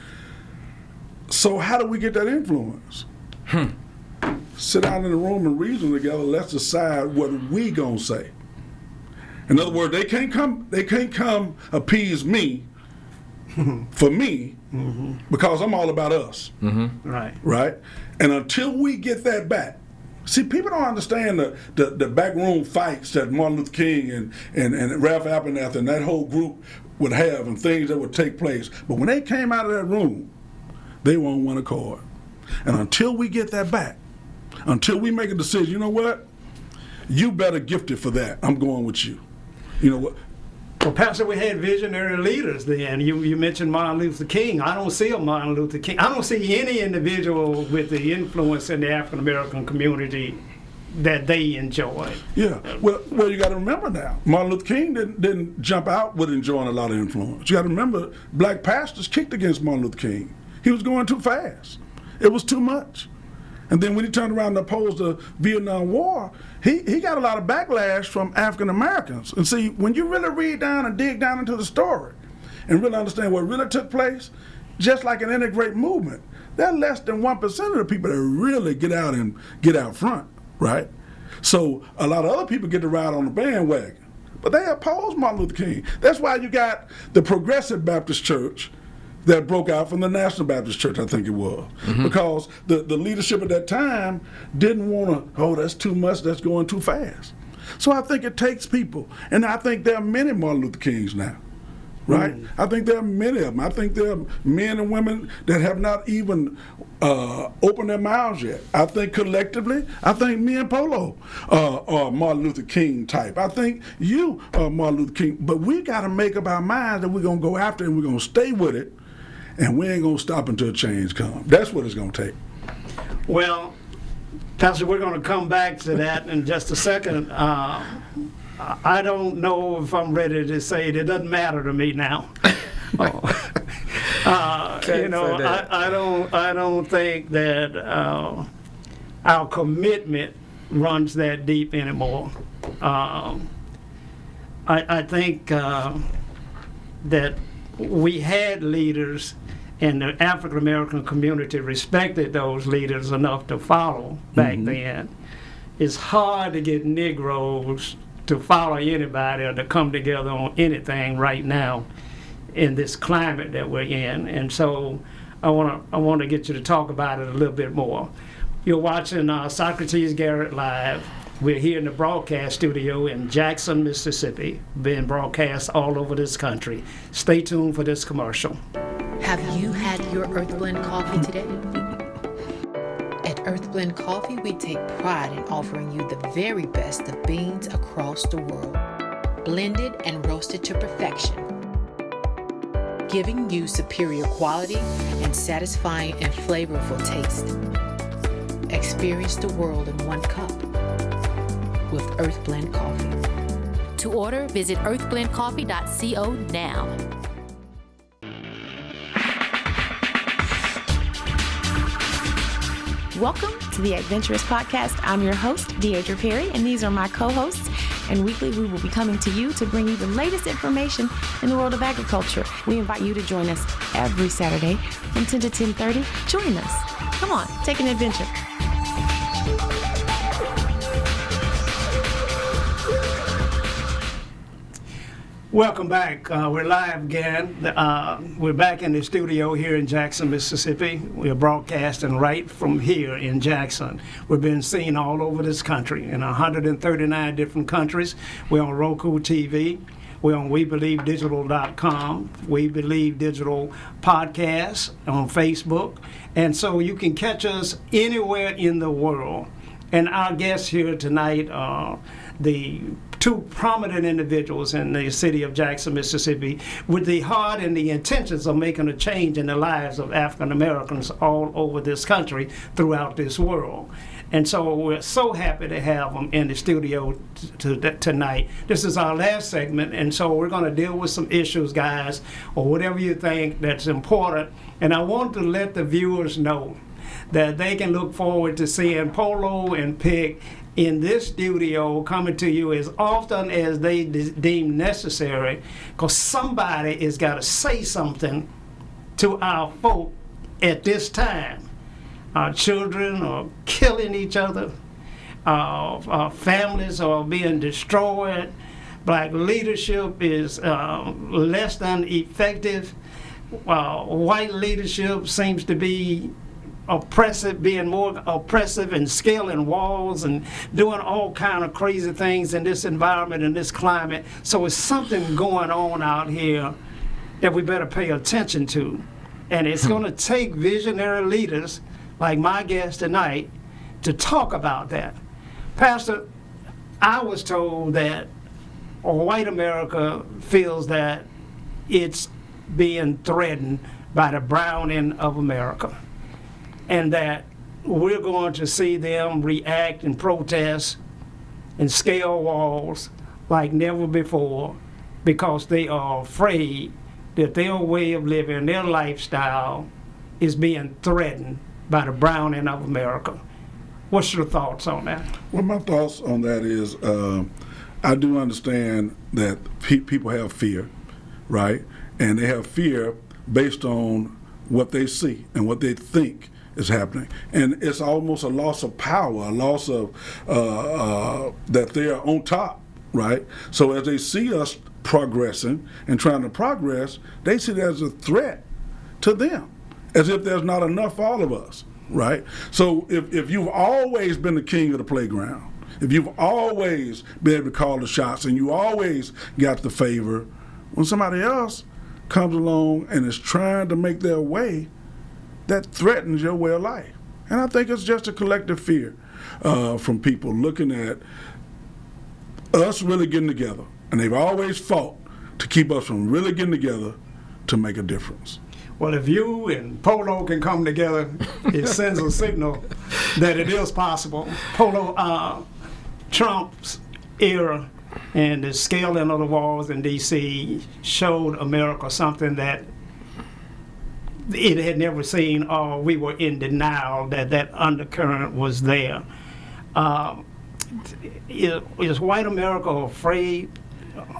[SPEAKER 4] So how do we get that influence? Sit down in the room and reason together. Let's decide what we gonna say. In other words, they can't come appease me for me because I'm all about us. Right? And until we get that back, see, people don't understand the backroom fights that Martin Luther King and Ralph Abernathy and that whole group would have and things that would take place. But when they came out of that room, they were on one accord. And until we get that back, until we make a decision, you know what? You better gift it for that. I'm going with you. You know what?
[SPEAKER 2] Well, Pastor, we had visionary leaders then. You mentioned Martin Luther King. I don't see a Martin Luther King. I don't see any individual with the influence in the African American community that they enjoy.
[SPEAKER 4] Yeah. Well, you got to remember now, Martin Luther King didn't jump out with enjoying a lot of influence. You got to remember, black pastors kicked against Martin Luther King. He was going too fast. It was too much. And then when he turned around to oppose the Vietnam War, he got a lot of backlash from African Americans. And see, when you really read down and dig down into the story and really understand what really took place, just like in any great movement, there are less than 1% of the people that really get out front, right? So a lot of other people get to ride on the bandwagon, but they oppose Martin Luther King. That's why you got the Progressive Baptist Church that broke out from the National Baptist Church, I think it was. Because the leadership at that time didn't want to, that's too much, that's going too fast. So I think it takes people, and I think there are many Martin Luther Kings now, right? I think there are many of them. I think there are men and women that have not even opened their mouths yet. I think collectively, I think me and Polo are Martin Luther King type. I think you are Martin Luther King, but we got to make up our minds that we're going to go after it and we're going to stay with it. And we ain't going to stop until change comes. That's what it's going to take.
[SPEAKER 2] Well, Pastor, we're going to come back to that in just a second. I don't know if I'm ready to say it. It doesn't matter to me now. I don't think that our commitment runs that deep anymore. I think that we had leaders, and the African American community respected those leaders enough to follow back then. It's hard to get Negroes to follow anybody or to come together on anything right now in this climate that we're in. And so I want to get you to talk about it a little bit more. You're watching Socrates Garrett Live. We're here in the broadcast studio in Jackson, Mississippi, being broadcast all over this country. Stay tuned for this commercial.
[SPEAKER 5] Have you had your Earth Blend coffee today? At Earth Blend Coffee, we take pride in offering you the very best of beans across the world, blended and roasted to perfection, giving you superior quality and satisfying and flavorful taste. Experience the world in one cup with Earth Blend Coffee.
[SPEAKER 6] To order, visit earthblendcoffee.co now.
[SPEAKER 7] Welcome to the Adventurous Podcast. I'm your host, Deidre Perry, and these are my co-hosts. And weekly, we will be coming to you to bring you the latest information in the world of agriculture. We invite you to join us every Saturday from 10 to 10:30. Join us. Come on, take an adventure.
[SPEAKER 2] Welcome back. We're live again. We're back in the studio here in Jackson, Mississippi. We're broadcasting right from here in Jackson. We've been seen all over this country in 139 different countries. We're on Roku TV. We're on WeBelieveDigital.com, We Believe Digital Podcast on Facebook. And so you can catch us anywhere in the world. And our guests here tonight are the two prominent individuals in the city of Jackson, Mississippi, with the heart and the intentions of making a change in the lives of African Americans all over this country, throughout this world. And so we're so happy to have them in the studio tonight. This is our last segment, and so we're going to deal with some issues, guys, or whatever you think that's important. And I want to let the viewers know that they can look forward to seeing Polo and Pick in this studio coming to you as often as they deem necessary, because somebody has got to say something to our folk at this time. Our children are killing each other. Our families are being destroyed. Black leadership is less than effective. White leadership seems to be oppressive, being more oppressive and scaling walls and doing all kind of crazy things in this environment and this climate. So it's something going on out here that we better pay attention to. And it's going to take visionary leaders like my guest tonight to talk about that. Pastor, I was told that white America feels that it's being threatened by the browning of America, and that we're going to see them react and protest and scale walls like never before, because they are afraid that their way of living, their lifestyle, is being threatened by the browning of America. What's your thoughts on that?
[SPEAKER 4] Well, my thoughts on that is I do understand that people have fear, right? And they have fear based on what they see and what they think is happening. And it's almost a loss of power, a loss of that they are on top, right? So as they see us progressing and trying to progress, they see it as a threat to them, as if there's not enough for all of us, right? So if you've always been the king of the playground, if you've always been able to call the shots and you always got the favor, when somebody else comes along and is trying to make their way, that threatens your way of life. And I think it's just a collective fear from people looking at us really getting together. And they've always fought to keep us from really getting together to make a difference.
[SPEAKER 2] Well, if you and Polo can come together, it sends a signal that it is possible. Polo, Trump's era and the scaling of the walls in D.C. showed America something that it had never seen, or we were in denial that undercurrent was there. Is white America afraid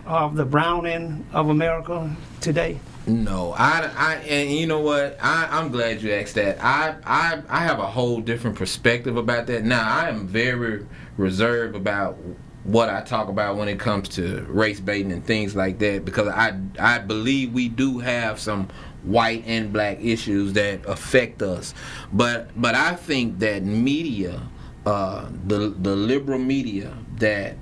[SPEAKER 2] of the browning of America today?
[SPEAKER 3] No, and you know what? I'm glad you asked that. I have a whole different perspective about that. Now, I am very reserved about what I talk about when it comes to race baiting and things like that, because I believe we do have some white and black issues that affect us. But I think that media, the liberal media that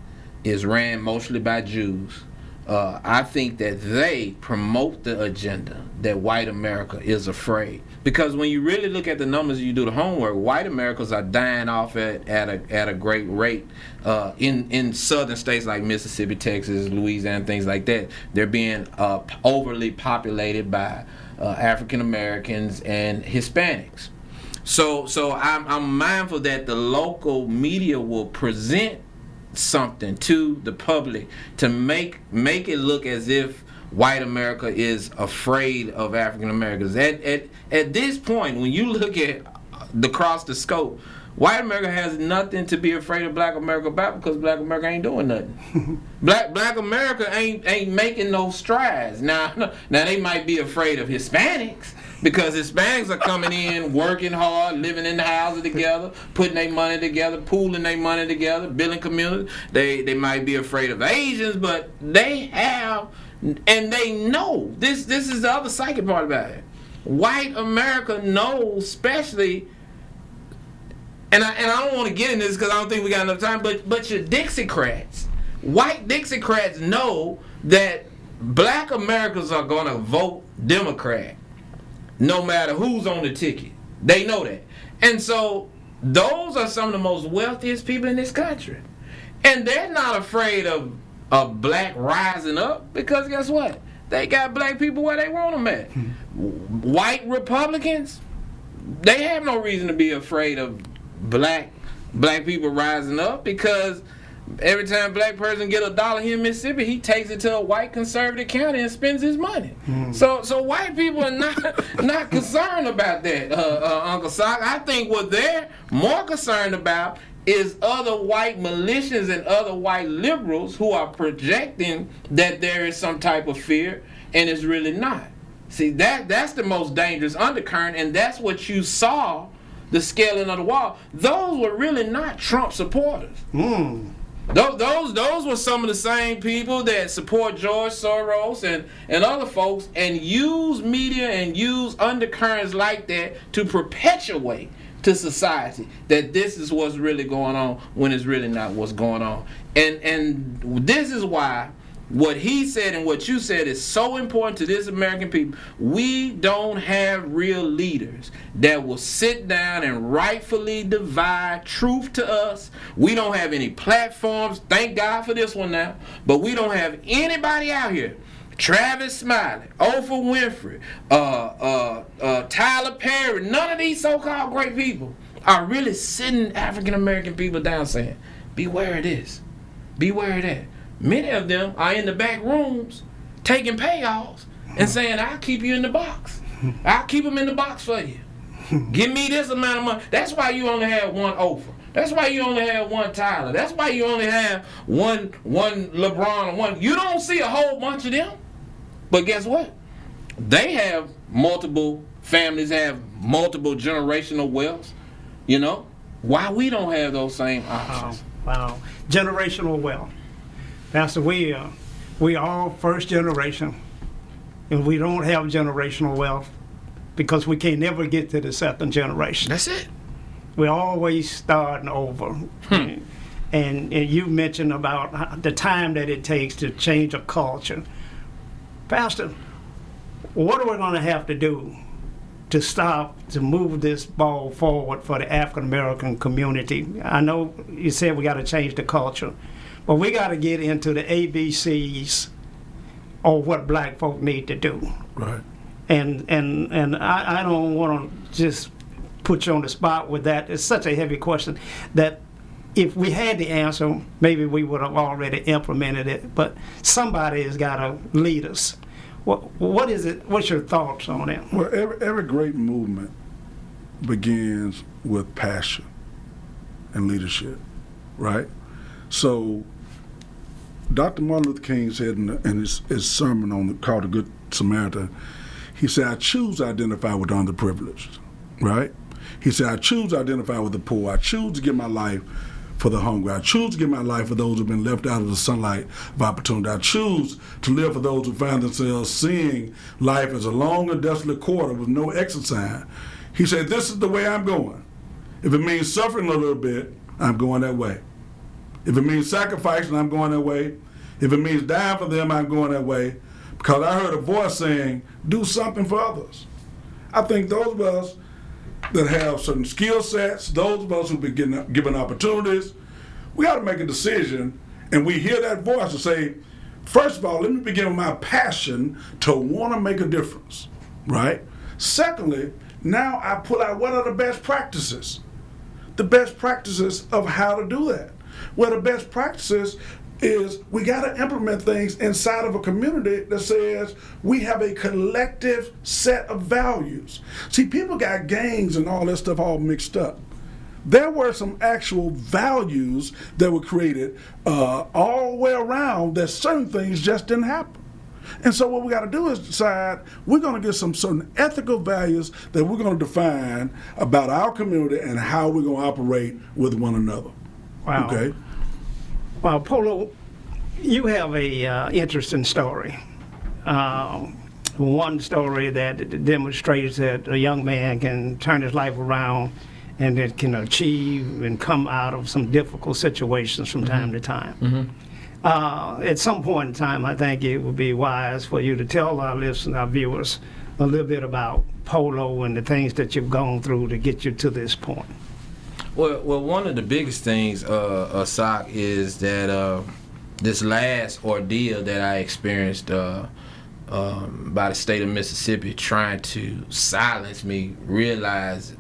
[SPEAKER 3] is ran mostly by Jews, I think that they promote the agenda that white America is afraid. Because when you really look at the numbers, you do the homework, white Americans are dying off at a great rate in southern states like Mississippi, Texas, Louisiana, things like that. They're being overly populated by African Americans and Hispanics. So I'm mindful that the local media will present something to the public to make it look as if white America is afraid of African Americans. At this point, when you look at across the scope, white America has nothing to be afraid of black America about, because black America ain't doing nothing. black America ain't making no strides. Now they might be afraid of Hispanics, because Hispanics are coming in, working hard, living in the houses together, putting their money together, pooling their money together, building communities. They might be afraid of Asians, but they have, and they know. This is the other psychic part about it. White America knows, especially, and I don't want to get into this because I don't think we got enough time, but your Dixiecrats, white Dixiecrats know that black Americans are going to vote Democrat no matter who's on the ticket. They know that. And so those are some of the most wealthiest people in this country. And they're not afraid of black rising up, because guess what? They got black people where they want them at. White Republicans, they have no reason to be afraid of black people rising up, because Every time a black person get $1 here in Mississippi, he takes it to a white conservative county and spends his money. So white people are not concerned about that, Uncle Sock. I think what they're more concerned about is other white militias and other white liberals who are projecting that there is some type of fear, and it's really not. See, that's the most dangerous undercurrent, and that's what you saw, the scaling of the wall. Those were really not Trump supporters. Those were some of the same people that support George Soros and other folks, and use media and use undercurrents like that to perpetuate to society that this is what's really going on when it's really not what's going on. And this is why what he said and what you said is so important to this American people. We don't have real leaders that will sit down and rightfully divide truth to us. We don't have any platforms, thank God for this one now, but we don't have anybody out here. Travis Smiley, Oprah Winfrey, Tyler Perry, none of these so-called great people are really sitting African American people down saying, beware of this, beware of that. Many of them are in the back rooms taking payoffs and saying, I'll keep you in the box. I'll keep them in the box for you. Give me this amount of money. That's why you only have one Oprah. That's why you only have one Tyler. That's why you only have one LeBron. One. You don't see a whole bunch of them. But guess what? They have multiple families, have multiple generational wealth. You know? Why we don't have those same options?
[SPEAKER 2] Wow. Generational wealth. Pastor, we all first generation, and we don't have generational wealth because we can't never get to the second generation.
[SPEAKER 3] That's it.
[SPEAKER 2] We're always starting over. And you mentioned about the time that it takes to change a culture. Pastor, what are we going to have to do to move this ball forward for the African American community? I know you said we got to change the culture, but we got to get into the ABCs of what black folk need to do.
[SPEAKER 4] Right.
[SPEAKER 2] And I don't want to just put you on the spot with that. It's such a heavy question that if we had the answer, maybe we would have already implemented it. But somebody has got to lead us. What is it? What's your thoughts on it?
[SPEAKER 4] Well, every great movement begins with passion and leadership, right? So, Dr. Martin Luther King said in his sermon called The Good Samaritan, he said, I choose to identify with the underprivileged, right? He said, I choose to identify with the poor. I choose to give my life for the hungry. I choose to give my life for those who have been left out of the sunlight of opportunity. I choose to live for those who find themselves seeing life as a long and desolate corridor with no exit sign. He said, this is the way I'm going. If it means suffering a little bit, I'm going that way. If it means sacrificing, I'm going that way. If it means dying for them, I'm going that way. Because I heard a voice saying, do something for others. I think those of us that have certain skill sets, those of us who've been given opportunities, we got to make a decision, and we hear that voice and say, first of all, let me begin with my passion to want to make a difference, right? Secondly, now I pull out what are the best practices of how to do that. Well, the best practices is we got to implement things inside of a community that says we have a collective set of values. See, people got gangs and all that stuff all mixed up. There were some actual values that were created all the way around that certain things just didn't happen. And so what we got to do is decide we're going to get some certain ethical values that we're going to define about our community and how we're going to operate with one another.
[SPEAKER 2] Wow.
[SPEAKER 4] Okay?
[SPEAKER 2] Well, Polo, you have a interesting story. One story that demonstrates that a young man can turn his life around and it can achieve and come out of some difficult situations from time to time. At some point in time, I think it would be wise for you to tell our listeners, our viewers, a little bit about Polo and the things that you've gone through to get you to this point.
[SPEAKER 3] Well, one of the biggest things, Sock, is that this last ordeal that I experienced by the state of Mississippi trying to silence me, realizing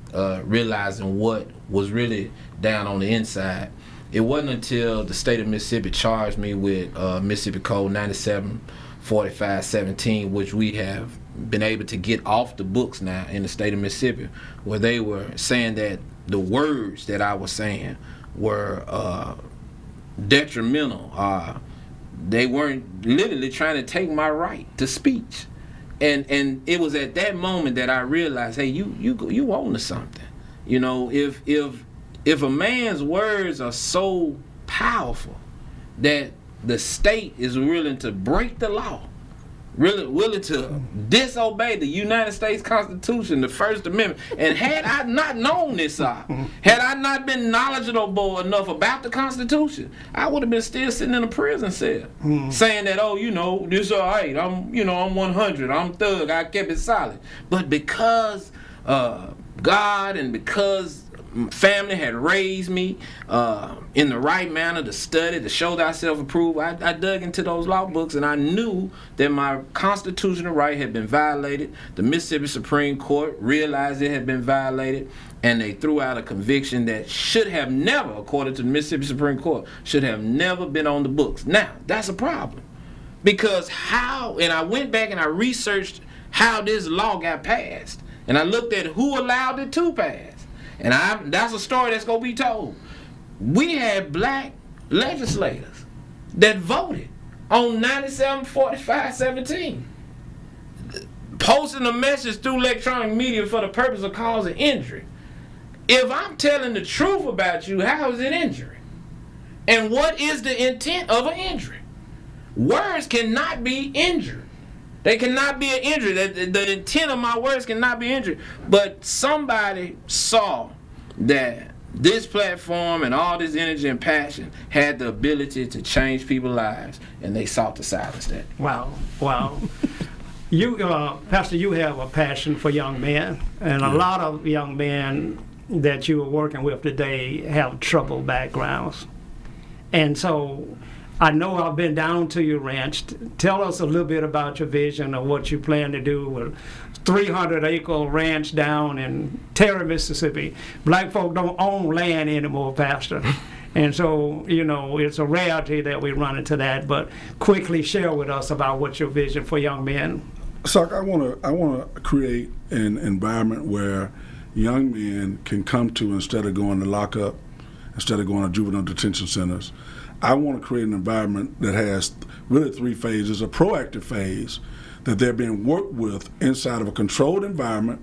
[SPEAKER 3] what was really down on the inside. it wasn't until the state of Mississippi charged me with Mississippi Code 974517, which we have been able to get off the books now in the state of Mississippi, where they were saying that the words that I was saying were detrimental. They weren't literally trying to take my right to speech. And it was at that moment that I realized, hey, you own to something. You know, if a man's words are so powerful that the state is willing to break the law, really willing to disobey the United States Constitution, the First Amendment, and had I not known this, had I not been knowledgeable enough about the Constitution, I would have been still sitting in a prison cell, saying that, oh, you know, this all right, I'm 100, I'm thug, I kept it solid. But because God and because family had raised me in the right manner to study, to show thyself approved, I dug into those law books, and I knew that my constitutional right had been violated. The Mississippi Supreme Court realized it had been violated, and they threw out a conviction that should have never, according to the Mississippi Supreme Court, should have never been on the books. Now, that's a problem, because and I went back and I researched how this law got passed, and I looked at who allowed it to pass. And that's a story that's going to be told. We had black legislators that voted on 974517, posting a message through electronic media for the purpose of causing injury. If I'm telling the truth about you, how is it injury? And what is the intent of an injury? Words cannot be injured. They cannot be an injury. The intent of my words cannot be injured. But somebody saw that this platform and all this energy and passion had the ability to change people's lives, and they sought to silence that.
[SPEAKER 2] Wow. You, Pastor, you have a passion for young men, and a lot of young men that you are working with today have troubled backgrounds. And so I know I've been down to your ranch. Tell us a little bit about your vision of what you plan to do with 300-acre ranch down in Terry, Mississippi. Black folk don't own land anymore, Pastor. And so, you know, it's a rarity that we run into that. But quickly share with us about what's your vision for young men.
[SPEAKER 4] Sock, I want to create an environment where young men can come to, instead of going to lockup, instead of going to juvenile detention centers. I want to create an environment that has really three phases: a proactive phase, that they're being worked with inside of a controlled environment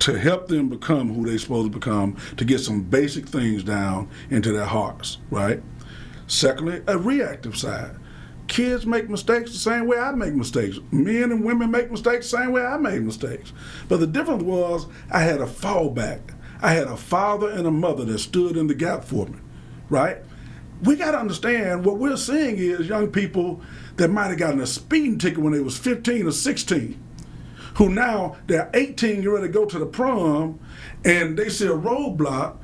[SPEAKER 4] to help them become who they're supposed to become, to get some basic things down into their hearts, right? Secondly, a reactive side. Kids make mistakes the same way I make mistakes. Men and women make mistakes the same way I made mistakes. But the difference was I had a fallback. I had a father and a mother that stood in the gap for me. Right? We got to understand what we're seeing is young people that might have gotten a speeding ticket when they was 15 or 16, who now they're 18, you're ready to go to the prom, and they see a roadblock.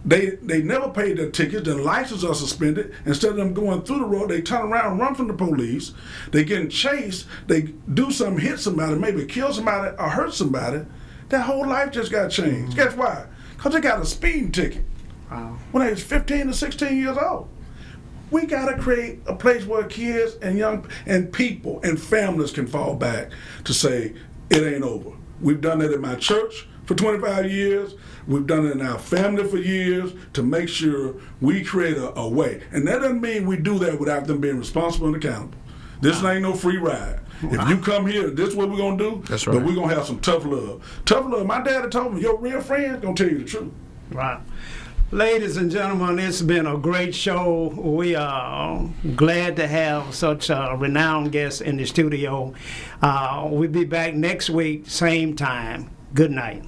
[SPEAKER 4] They never paid their tickets, their licenses are suspended. Instead of them going through the road, they turn around and run from the police. They getting chased, they do something, hit somebody, maybe kill somebody or hurt somebody. Their whole life just got changed. Guess why? Because they got a speeding ticket. Wow. When they was 15 to 16 years old. We got to create a place where kids and young and people and families can fall back to say, it ain't over. We've done it in my church for 25 years. We've done it in our family for years to make sure we create a way. And that doesn't mean we do that without them being responsible and accountable. This ain't no free ride. If you come here, this is what we're going to do. That's right. But we're going to have some tough love. Tough love. My daddy told me, your real friend's going to tell you the truth.
[SPEAKER 2] Wow. Ladies and gentlemen, it's been a great show. We are glad to have such a renowned guest in the studio. We'll be back next week, same time. Good night.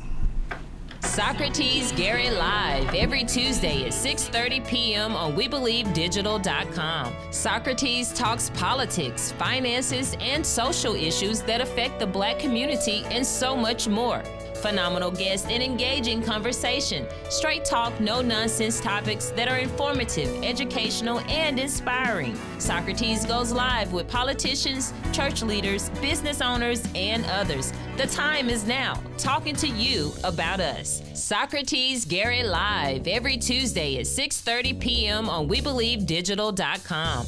[SPEAKER 1] Socrates Garrett Live every Tuesday at 6:30 p.m. on WeBelieveDigital.com. Socrates talks politics, finances, and social issues that affect the Black community and so much more. phenomenal guests, and engaging conversation. Straight talk, no nonsense topics that are informative, educational, and inspiring. Socrates goes live with politicians, church leaders, business owners, and others. The time is now, talking to you about us. Socrates Garrett Live every Tuesday at 6:30 p.m. on WeBelieveDigital.com.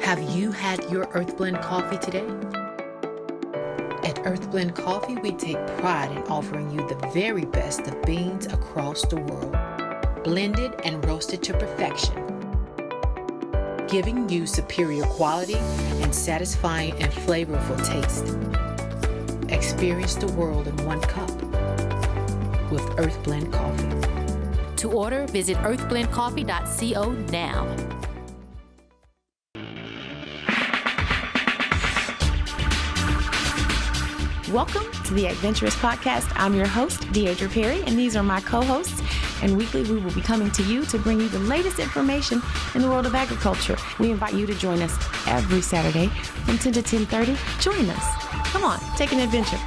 [SPEAKER 5] Have you had your Earth Blend coffee today? At Earth Blend Coffee, we take pride in offering you the very best of beans across the world, blended and roasted to perfection, giving you superior quality and satisfying and flavorful taste. Experience the world in one cup with Earth Blend Coffee.
[SPEAKER 6] To order, visit earthblendcoffee.co now.
[SPEAKER 7] Welcome to the Adventurous Podcast. I'm your host, Deidre Perry, and these are my co-hosts. And weekly, we will be coming to you to bring you the latest information in the world of agriculture. We invite you to join us every Saturday from 10 to 10:30. Join us. Come on, take an adventure.